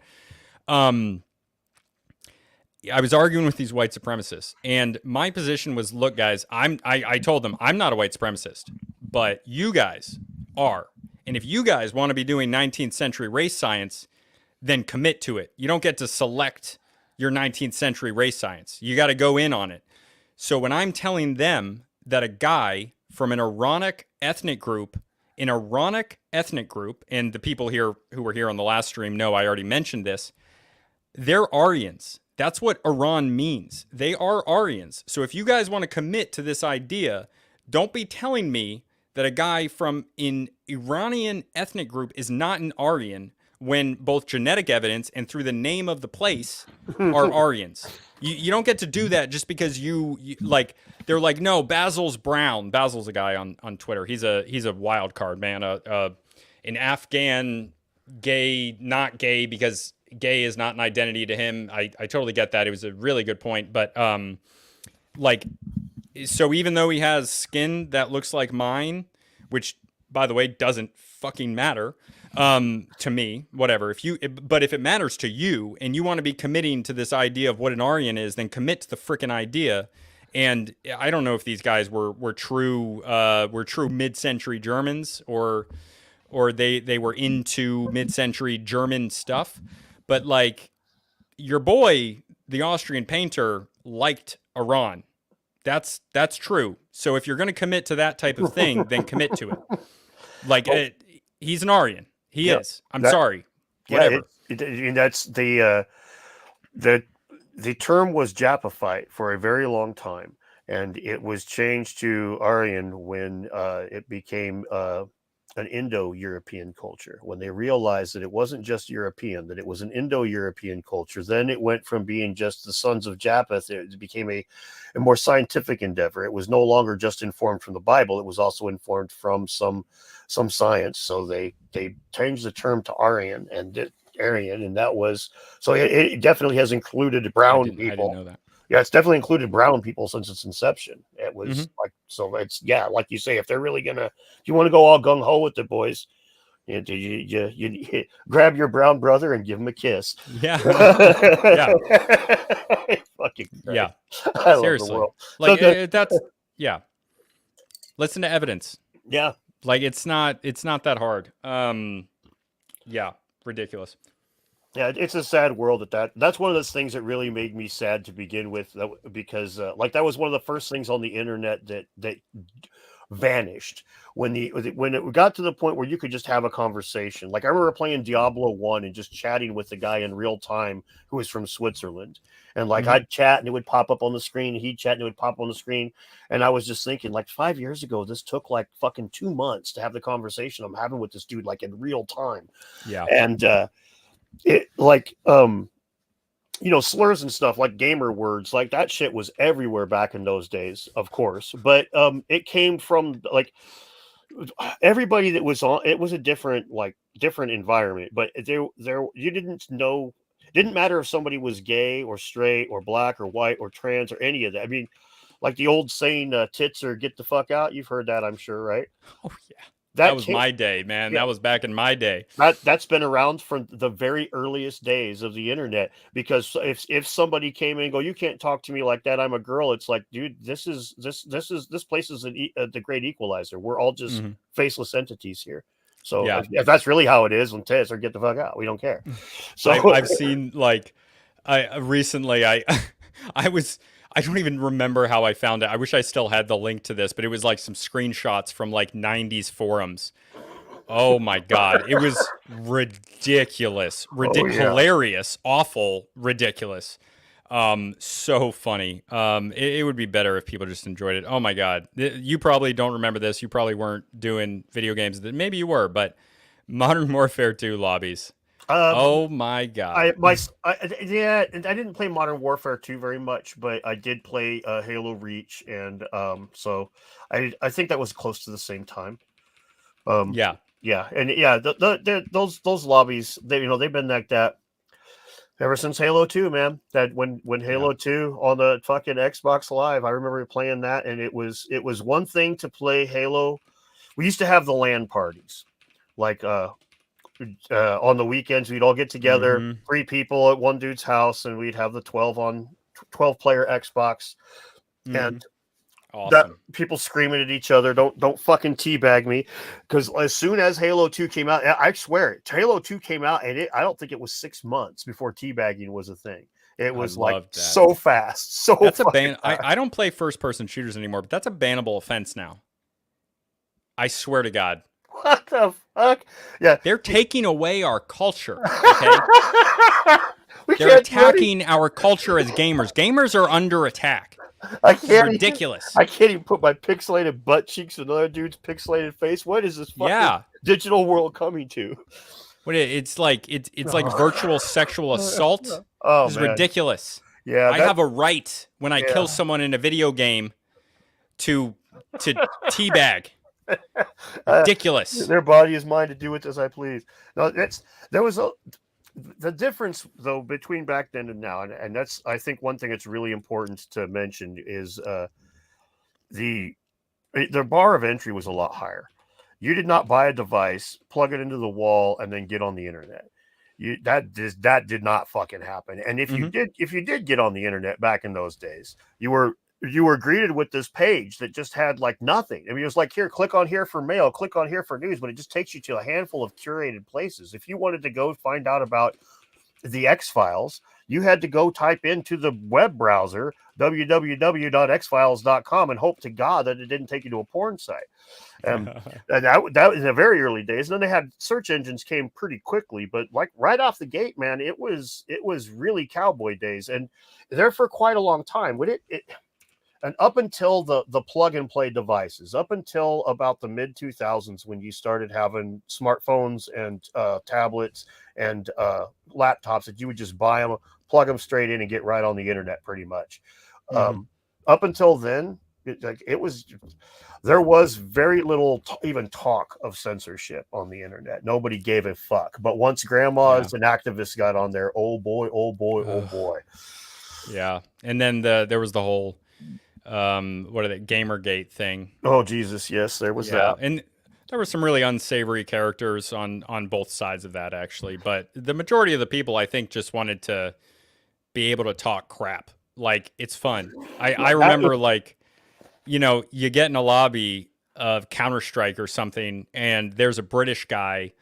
I was arguing with these white supremacists, and my position was, look, guys, I told them I'm not a white supremacist, but you guys are. And if you guys want to be doing 19th century race science, then commit to it. You don't get to select your 19th century race science. You got to go in on it. So when I'm telling them that a guy from an Aaronic ethnic group, and the people here who were here on the last stream know I already mentioned this, they're Aryans. That's what Iran means. They are Aryans. So if you guys want to commit to this idea, don't be telling me that a guy from an Iranian ethnic group is not an Aryan when both genetic evidence and through the name of the place are Aryans. You don't get to do that just because you like, they're like, no, Basil's brown. Basil's a guy on Twitter. He's a wild card, man. An Afghan gay, not gay because gay is not an identity to him. I totally get that. It was a really good point. But like, so even though he has skin that looks like mine, which by the way doesn't fucking matter to me, whatever. But if it matters to you and you want to be committing to this idea of what an Aryan is, then commit to the freaking idea. And I don't know if these guys were true mid-century Germans or they were into mid-century German stuff. But like, your boy, the Austrian painter, liked Iran. That's true. So if you're going to commit to that type of thing, then commit to it. Like, he's an Aryan. He is. I'm sorry. Whatever. And that's the term was Japophyte for a very long time, and it was changed to Aryan when it became an Indo-European culture. When they realized that it wasn't just European, that it was an Indo-European culture, then it went from being just the sons of Japheth. It became a more scientific endeavor. It was no longer just informed from the Bible. It was also informed from some science. So they changed the term to Aryan, and that was, so it definitely has included brown people. I didn't know that. Yeah, it's definitely included brown people since its inception. It was like, so it's, yeah, like you say, if they're really gonna, if you want to go all gung ho with the boys, you grab your brown brother and give him a kiss. Yeah. Yeah. Fucking great. Yeah. I Seriously. love the world. Like, So that's, yeah. Listen to evidence. yeah. Like, it's not that hard. Yeah. Ridiculous. Yeah, it's a sad world that's one of those things that really made me sad to begin with, because like that was one of the first things on the internet that vanished when it got to the point where you could just have a conversation. Like I remember playing Diablo 1 and just chatting with the guy in real time who was from Switzerland, and like I'd chat and it would pop up on the screen, he'd chat and it would pop on the screen, and I was just thinking, like 5 years ago this took like fucking 2 months to have the conversation I'm having with this dude, like in real time. Yeah. And it like slurs and stuff like gamer words, like that shit was everywhere back in those days, of course, but it came from like everybody that was on it. Was a different environment, but there you didn't know, it didn't matter if somebody was gay or straight or black or white or trans or any of that. I mean, like the old saying, tits or get the fuck out. You've heard that, I'm sure, right? Oh yeah. That was my day, man. Yeah. That was back in my day. That's been around from the very earliest days of the internet, because if somebody came in and go, you can't talk to me like that, I'm a girl. It's like, dude, this place is the great equalizer. We're all just faceless entities here. So yeah. if that's really how it is, then tits or get the fuck out. We don't care. So I've seen like recently I don't even remember how I found it. I wish I still had the link to this, but it was like some screenshots from like 90s forums. Oh my God. It was ridiculous. Hilarious, awful, ridiculous. So funny. It would be better if people just enjoyed it. Oh my God. You probably don't remember this. You probably weren't doing video games. Maybe you were, but Modern Warfare 2 lobbies. Oh my God. I didn't play Modern Warfare 2 very much, but I did play Halo Reach, and so I think that was close to the same time. Yeah, and yeah, those lobbies, they've been like that ever since Halo 2, man. That when Halo 2 on the fucking Xbox Live, I remember playing that, and it was one thing to play Halo. We used to have the LAN parties, like on the weekends, we'd all get together, 3 people at one dude's house, and we'd have the 12 player Xbox, and awesome. People screaming at each other, don't fucking teabag me, because as soon as Halo 2 came out, I swear it, Halo 2 came out, and I don't think it was 6 months before teabagging was a thing. It was like so fast. So that's a ban. I don't play first person shooters anymore, but that's a bannable offense now. I swear to God. What the fuck? Yeah. They're taking away our culture. Okay? They're attacking our culture as gamers. Gamers are under attack. It's ridiculous. I can't even put my pixelated butt cheeks in another dude's pixelated face. What is this fucking digital world coming to? What it's like virtual sexual assault. Oh, this is ridiculous. Yeah, I have a right when I kill someone in a video game to teabag. Ridiculous. Their body is mine to do with as I please. No, the difference though between back then and now, and that's, I think, one thing that's really important to mention is the bar of entry was a lot higher. You did not buy a device, plug it into the wall, and then get on the internet. That did not fucking happen. And if you did get on the internet back in those days, you were greeted with this page that just had like nothing. I mean, it was like, here, click on here for mail, click on here for news, but it just takes you to a handful of curated places. If you wanted to go find out about the X-Files, you had to go type into the web browser www.xfiles.com and hope to God that it didn't take you to a porn site. And that was in the very early days. And then they had search engines came pretty quickly, but like right off the gate, man, it was really cowboy days, and there for quite a long time. And up until the plug and play devices, up until about the mid 2000s, when you started having smartphones and tablets and laptops that you would just buy them, plug them straight in, and get right on the internet, pretty much. Up until then, there was very little even talk of censorship on the internet. Nobody gave a fuck. But once grandmas and activists got on there, oh boy, oh boy, oh boy. Yeah, and then there was the whole Gamergate thing. Oh Jesus, yes, there was that. And there were some really unsavory characters on both sides of that, actually. But the majority of the people, I think, just wanted to be able to talk crap. Like, it's fun. I remember, like, you know, you get in a lobby of Counter-Strike or something, and there's a British guy,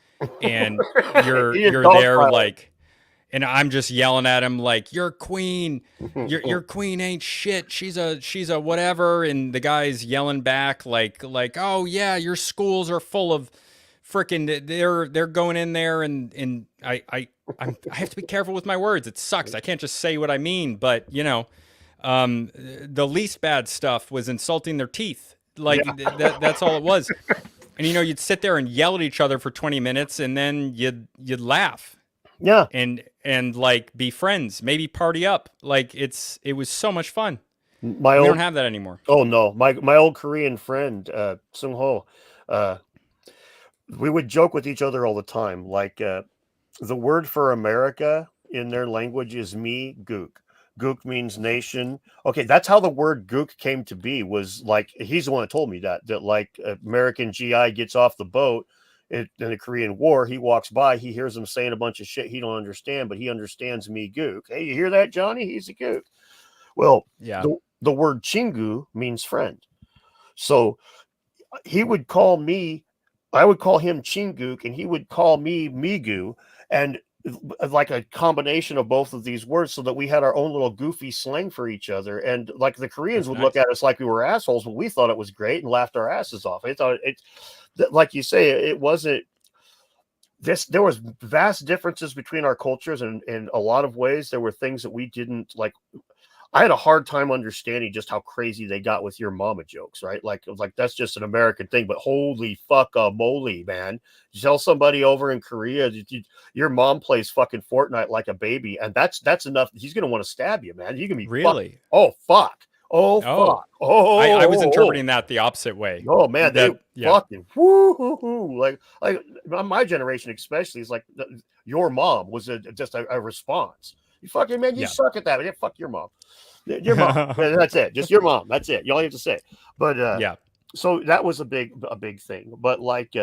and you're there, like, and I'm just yelling at him like, "Your queen, your queen ain't shit. She's a whatever." And the guy's yelling back like, "Oh yeah, your schools are full of freaking. They're going in there and I have to be careful with my words. It sucks. I can't just say what I mean. But you know, the least bad stuff was insulting their teeth. Like that's all it was. And you know, you'd sit there and yell at each other for 20 minutes, and then you'd laugh. Yeah. And like be friends, maybe party up. Like it was so much fun. We don't have that anymore. Oh no. My old Korean friend, Sung Ho, we would joke with each other all the time. Like the word for America in their language is me gook. Gook means nation. Okay, that's how the word gook came to be. Was like, he's the one that told me that like American GI gets off the boat in the Korean War, he walks by, he hears them saying a bunch of shit he don't understand, but he understands me gook. Hey, you hear that, Johnny? He's a gook. Well, yeah. The word chingu means friend. So he would call me, I would call him chingook, and he would call me migu, and like a combination of both of these words, so that we had our own little goofy slang for each other. And like the Koreans would look at us like we were assholes, but we thought it was great and laughed our asses off. I thought like you say, it wasn't this. There was vast differences between our cultures, and in a lot of ways, there were things that we didn't like. I had a hard time understanding just how crazy they got with your mama jokes, right? Like that's just an American thing, but holy fuck moly, man. You tell somebody over in Korea, your mom plays fucking Fortnite like a baby, and that's enough. He's going to want to stab you, man. You can be really, fuck. Oh, fuck. Oh, I was interpreting that the opposite way. Oh man, fucking woo-hoo-hoo. Like my generation especially is like your mom was just a response. You fucking man, you suck at that. Yeah, fuck your mom. Your mom. That's it. Just your mom. That's it. You all you have to say. But so that was a big thing. But like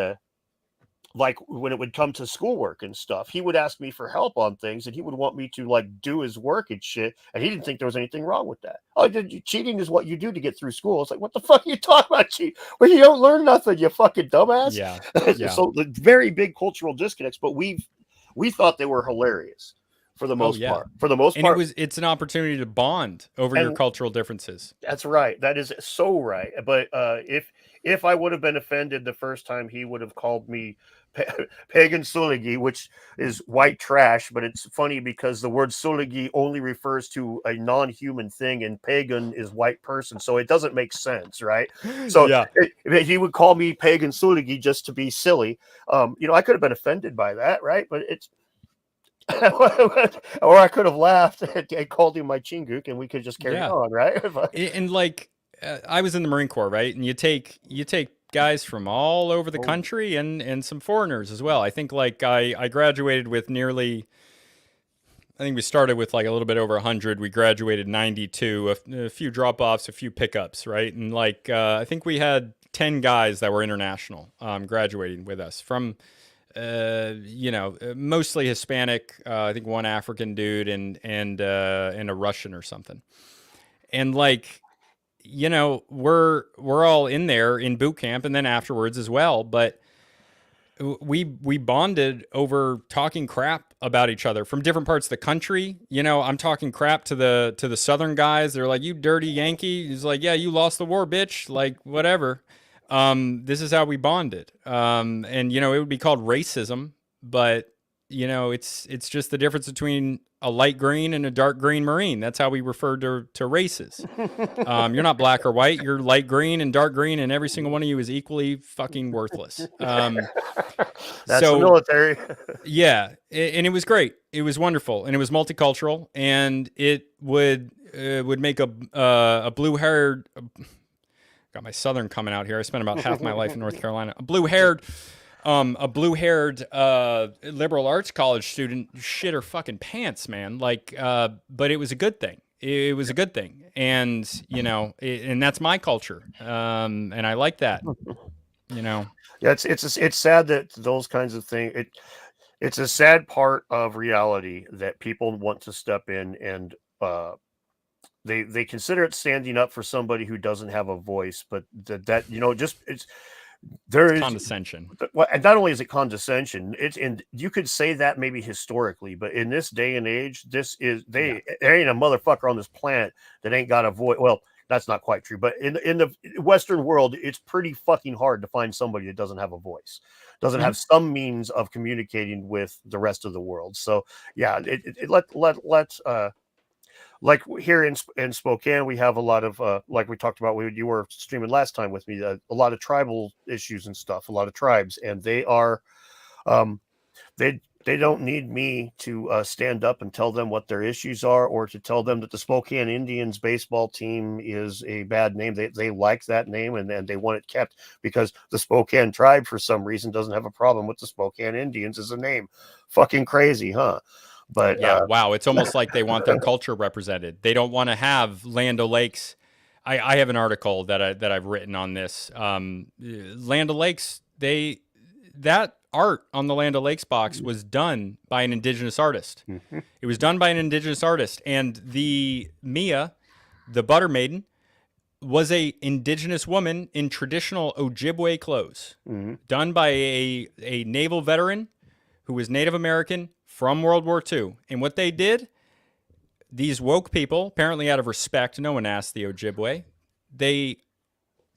like when it would come to schoolwork and stuff, he would ask me for help on things, and he would want me to like do his work and shit. And he didn't think there was anything wrong with that. Oh, cheating is what you do to get through school. It's like, what the fuck are you talking about? Cheat? Well, you don't learn nothing, you fucking dumbass. Yeah. So the very big cultural disconnects, but we thought they were hilarious for the most part. For the most part, it's an opportunity to bond over your cultural differences. That's right. That is so right. But if I would have been offended the first time, he would have called me pagan suligi, which is white trash. But it's funny because the word suligi only refers to a non-human thing, and pagan is white person, so it doesn't make sense, right? So he would call me pagan suligi just to be silly. I could have been offended by that, right? But it's or I could have laughed and called him my chinguk, and we could just carry on, right? And like, I was in the Marine Corps, right? And you take guys from all over the country and some foreigners as well. I think like I graduated with nearly, I think we started with like a little bit over 100. We graduated 92, a few drop-offs, a few pickups, right? And like, I think we had 10 guys that were international graduating with us from, mostly Hispanic. I think one African dude and a Russian or something. And like, we're all in there in boot camp and then afterwards as well. But we bonded over talking crap about each other from different parts of the country. I'm talking crap to the Southern guys. They're like, "You dirty Yankee." He's like, "Yeah, you lost the war, bitch." Like, whatever. This is how we bonded. And it would be called racism, but it's just the difference between a light green and a dark green Marine. That's how we refer to races. You're not black or white. You're light green and dark green, and every single one of you is equally fucking worthless. That's the military. Yeah, and it was great. It was wonderful, and it was multicultural, and it would make a blue-haired. Got my Southern coming out here. I spent about half my life in North Carolina. A blue-haired liberal arts college student shit her fucking pants, man. Like, but it was a good thing. It was a good thing, and and that's my culture, and I like that. Yeah, it's sad that those kinds of things. It's a sad part of reality that people want to step in and they consider it standing up for somebody who doesn't have a voice, but that it's condescension. Well, and not only is it condescension, and you could say that maybe historically, but in this day and age, there ain't a motherfucker on this planet that ain't got a voice. Well, that's not quite true, but in the Western world, it's pretty fucking hard to find somebody that doesn't have a voice, doesn't have some means of communicating with the rest of the world. So yeah, let's like here in Spokane, we have a lot of like we talked about. You were streaming last time with me. A lot of tribal issues and stuff. A lot of tribes, and they are, they don't need me to stand up and tell them what their issues are, or to tell them that the Spokane Indians baseball team is a bad name. They like that name and they want it kept because the Spokane tribe for some reason doesn't have a problem with the Spokane Indians as a name. Fucking crazy, huh? But yeah, wow, it's almost like they want their culture represented. They don't want to have Land O'Lakes. I have an article that I've written on this. Land O'Lakes, that art on the Land O'Lakes box was done by an indigenous artist. Mm-hmm. It was done by an indigenous artist, and the Mia, the Butter Maiden, was a indigenous woman in traditional Ojibwe clothes, done by a naval veteran who was Native American from World War II. And what they did, these woke people, apparently out of respect, no one asked the Ojibwe, they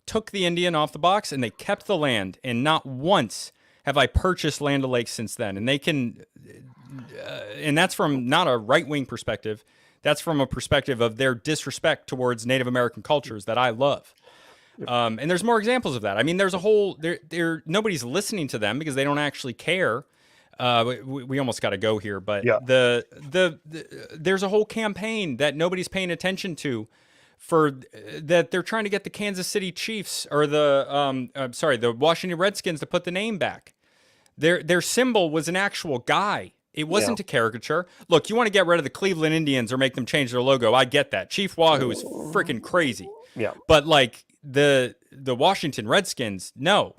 took the Indian off the box and they kept the land. And not once have I purchased Land O'Lakes since then. And they can, and that's from not a right-wing perspective. That's from a perspective of their disrespect towards Native American cultures that I love. And there's more examples of that. I mean, there's a whole, nobody's listening to them because they don't actually care. We almost got to go here, but yeah. There's a whole campaign that nobody's paying attention to for that. They're trying to get the Kansas City Chiefs or the Washington Redskins to put the name back. Their symbol was an actual guy. It wasn't a caricature. Look, you want to get rid of the Cleveland Indians or make them change their logo. I get that. Chief Wahoo is freaking crazy. Yeah. But like the Washington Redskins, no,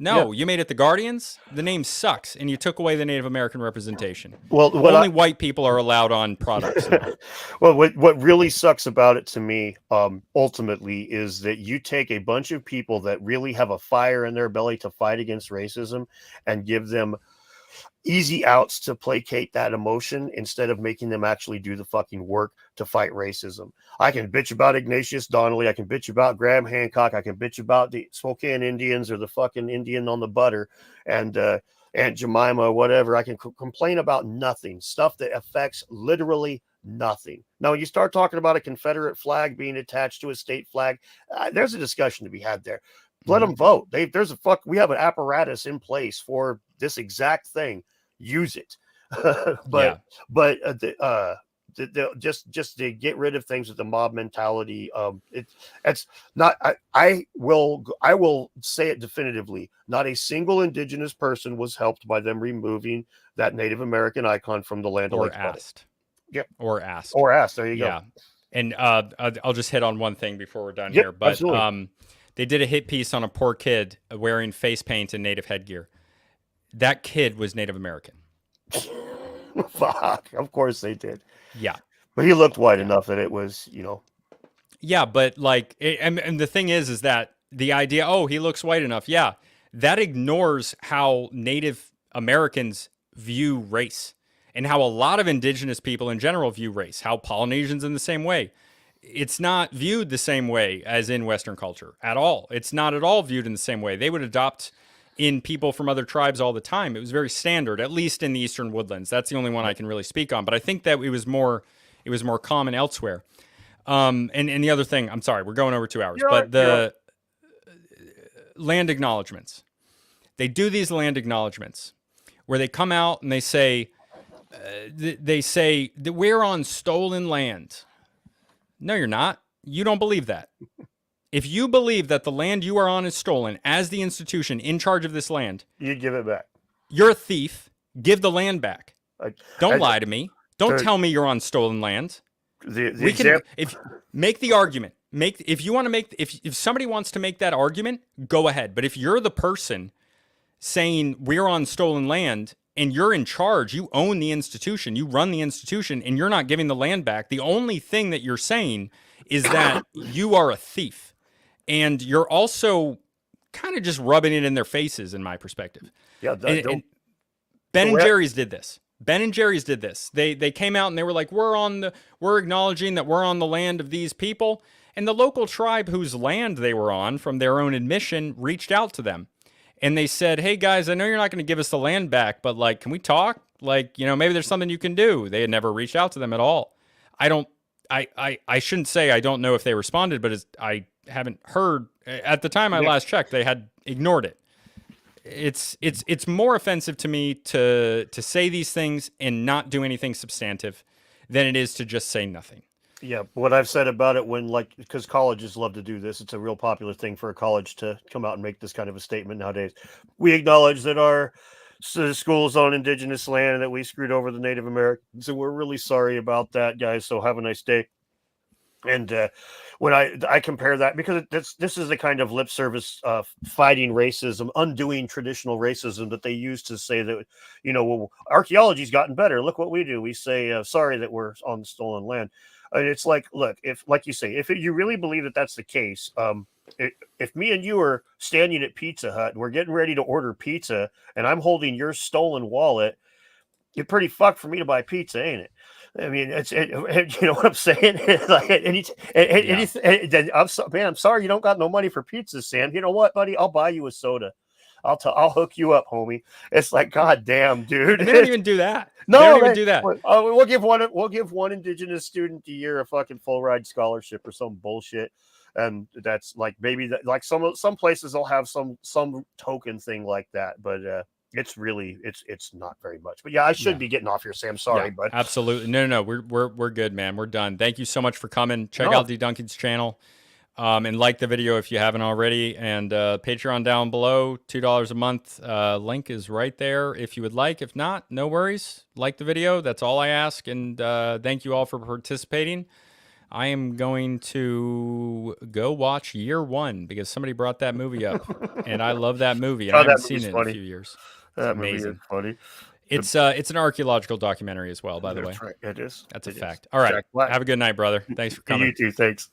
No, you made it the Guardians. The name sucks, and you took away the Native American representation. Well, only white people are allowed on products now. Well, what really sucks about it to me, ultimately, is that you take a bunch of people that really have a fire in their belly to fight against racism and give them easy outs to placate that emotion instead of making them actually do the fucking work to fight racism. I can bitch about Ignatius Donnelly. I can bitch about Graham Hancock. I can bitch about the Spokane Indians or the fucking Indian on the butter and Aunt Jemima, whatever. I can complain about nothing, stuff that affects literally nothing. Now, when you start talking about a Confederate flag being attached to a state flag, there's a discussion to be had there. Let them vote. We have an apparatus in place for this exact thing. Use it. Just to get rid of things with the mob mentality. It's not. I will say it definitively. Not a single indigenous person was helped by them removing that Native American icon from the Land or O'Lakes. Asked. Yep. Or asked. There you go. Yeah. And I'll just hit on one thing before we're done here. But absolutely. They did a hit piece on a poor kid wearing face paint and Native headgear. That kid was Native American. Fuck. Of course they did. Yeah. But he looked white enough that it was, Yeah, but and the thing is that the idea, he looks white enough. Yeah. That ignores how Native Americans view race and how a lot of indigenous people in general view race, how Polynesians in the same way. It's not viewed the same way as in Western culture at all. It's not at all viewed in the same way. They would adopt in people from other tribes all the time. It was very standard, at least in the Eastern Woodlands. That's the only one I can really speak on. But I think that it was more common elsewhere. And the other thing, I'm sorry, we're going over 2 hours, land acknowledgements. They do these land acknowledgements where they come out and they say that we're on stolen land. No, you're not. You don't believe that. If you believe that the land you are on is stolen, as the institution in charge of this land, you give it back. You're a thief. Give the land back. Don't lie to me. Don't tell me you're on stolen land. Make the argument. If somebody wants to make that argument, go ahead. But if you're the person saying we're on stolen land and you're in charge, you own the institution, you run the institution, and you're not giving the land back, the only thing that you're saying is that you are a thief. And you're also kind of just rubbing it in their faces, in my perspective. Yeah, and Ben and Jerry's did this. Ben and Jerry's did this. They came out and they were like, we're acknowledging that we're on the land of these people. And the local tribe whose land they were on, from their own admission, reached out to them. And they said, hey guys, I know you're not going to give us the land back, but can we talk? Maybe there's something you can do. They had never reached out to them at all. I shouldn't say I don't know if they responded, but I haven't heard. At the time I last checked, they had ignored it. It's more offensive to me to say these things and not do anything substantive than it is to just say nothing. Yeah, what I've said about it because colleges love to do this. It's a real popular thing for a college to come out and make this kind of a statement nowadays. We acknowledge that our school's on indigenous land and that we screwed over the Native Americans. And we're really sorry about that, guys. So have a nice day. And when I compare that, because this is the kind of lip service fighting racism, undoing traditional racism that they use to say that, archaeology's gotten better. Look what we do. We say, sorry that we're on stolen land. And it's like, look, like you say, if you really believe that that's the case, if me and you are standing at Pizza Hut and we're getting ready to order pizza and I'm holding your stolen wallet, you're pretty fucked for me to buy pizza, ain't it? I mean, you know what I'm saying? I'm sorry you don't got no money for pizza, Sam. You know what, buddy? I'll buy you a soda. I'll hook you up, homie. It's like, God damn, dude. And they don't even do that. No, they don't even do that. We'll give one indigenous student a year a fucking full ride scholarship or some bullshit. And that's some places will have some token thing like that, but it's really it's not very much. But yeah, I should be getting off here, Sam. Sorry, but absolutely no. We're good, man. We're done. Thank you so much for coming. Check out Dedunkin's channel. And like the video if you haven't already, and Patreon down below, $2 a month. Link is right there if you would like. If not, no worries. Like the video. That's all I ask. And thank you all for participating. I am going to go watch Year One because somebody brought that movie up, and I love that movie, and I haven't seen it in a few years. It's amazing. Funny. It's an archaeological documentary as well, by the way. Right. It is. That's a fact. All right. Have a good night, brother. Thanks for coming. You too. Thanks.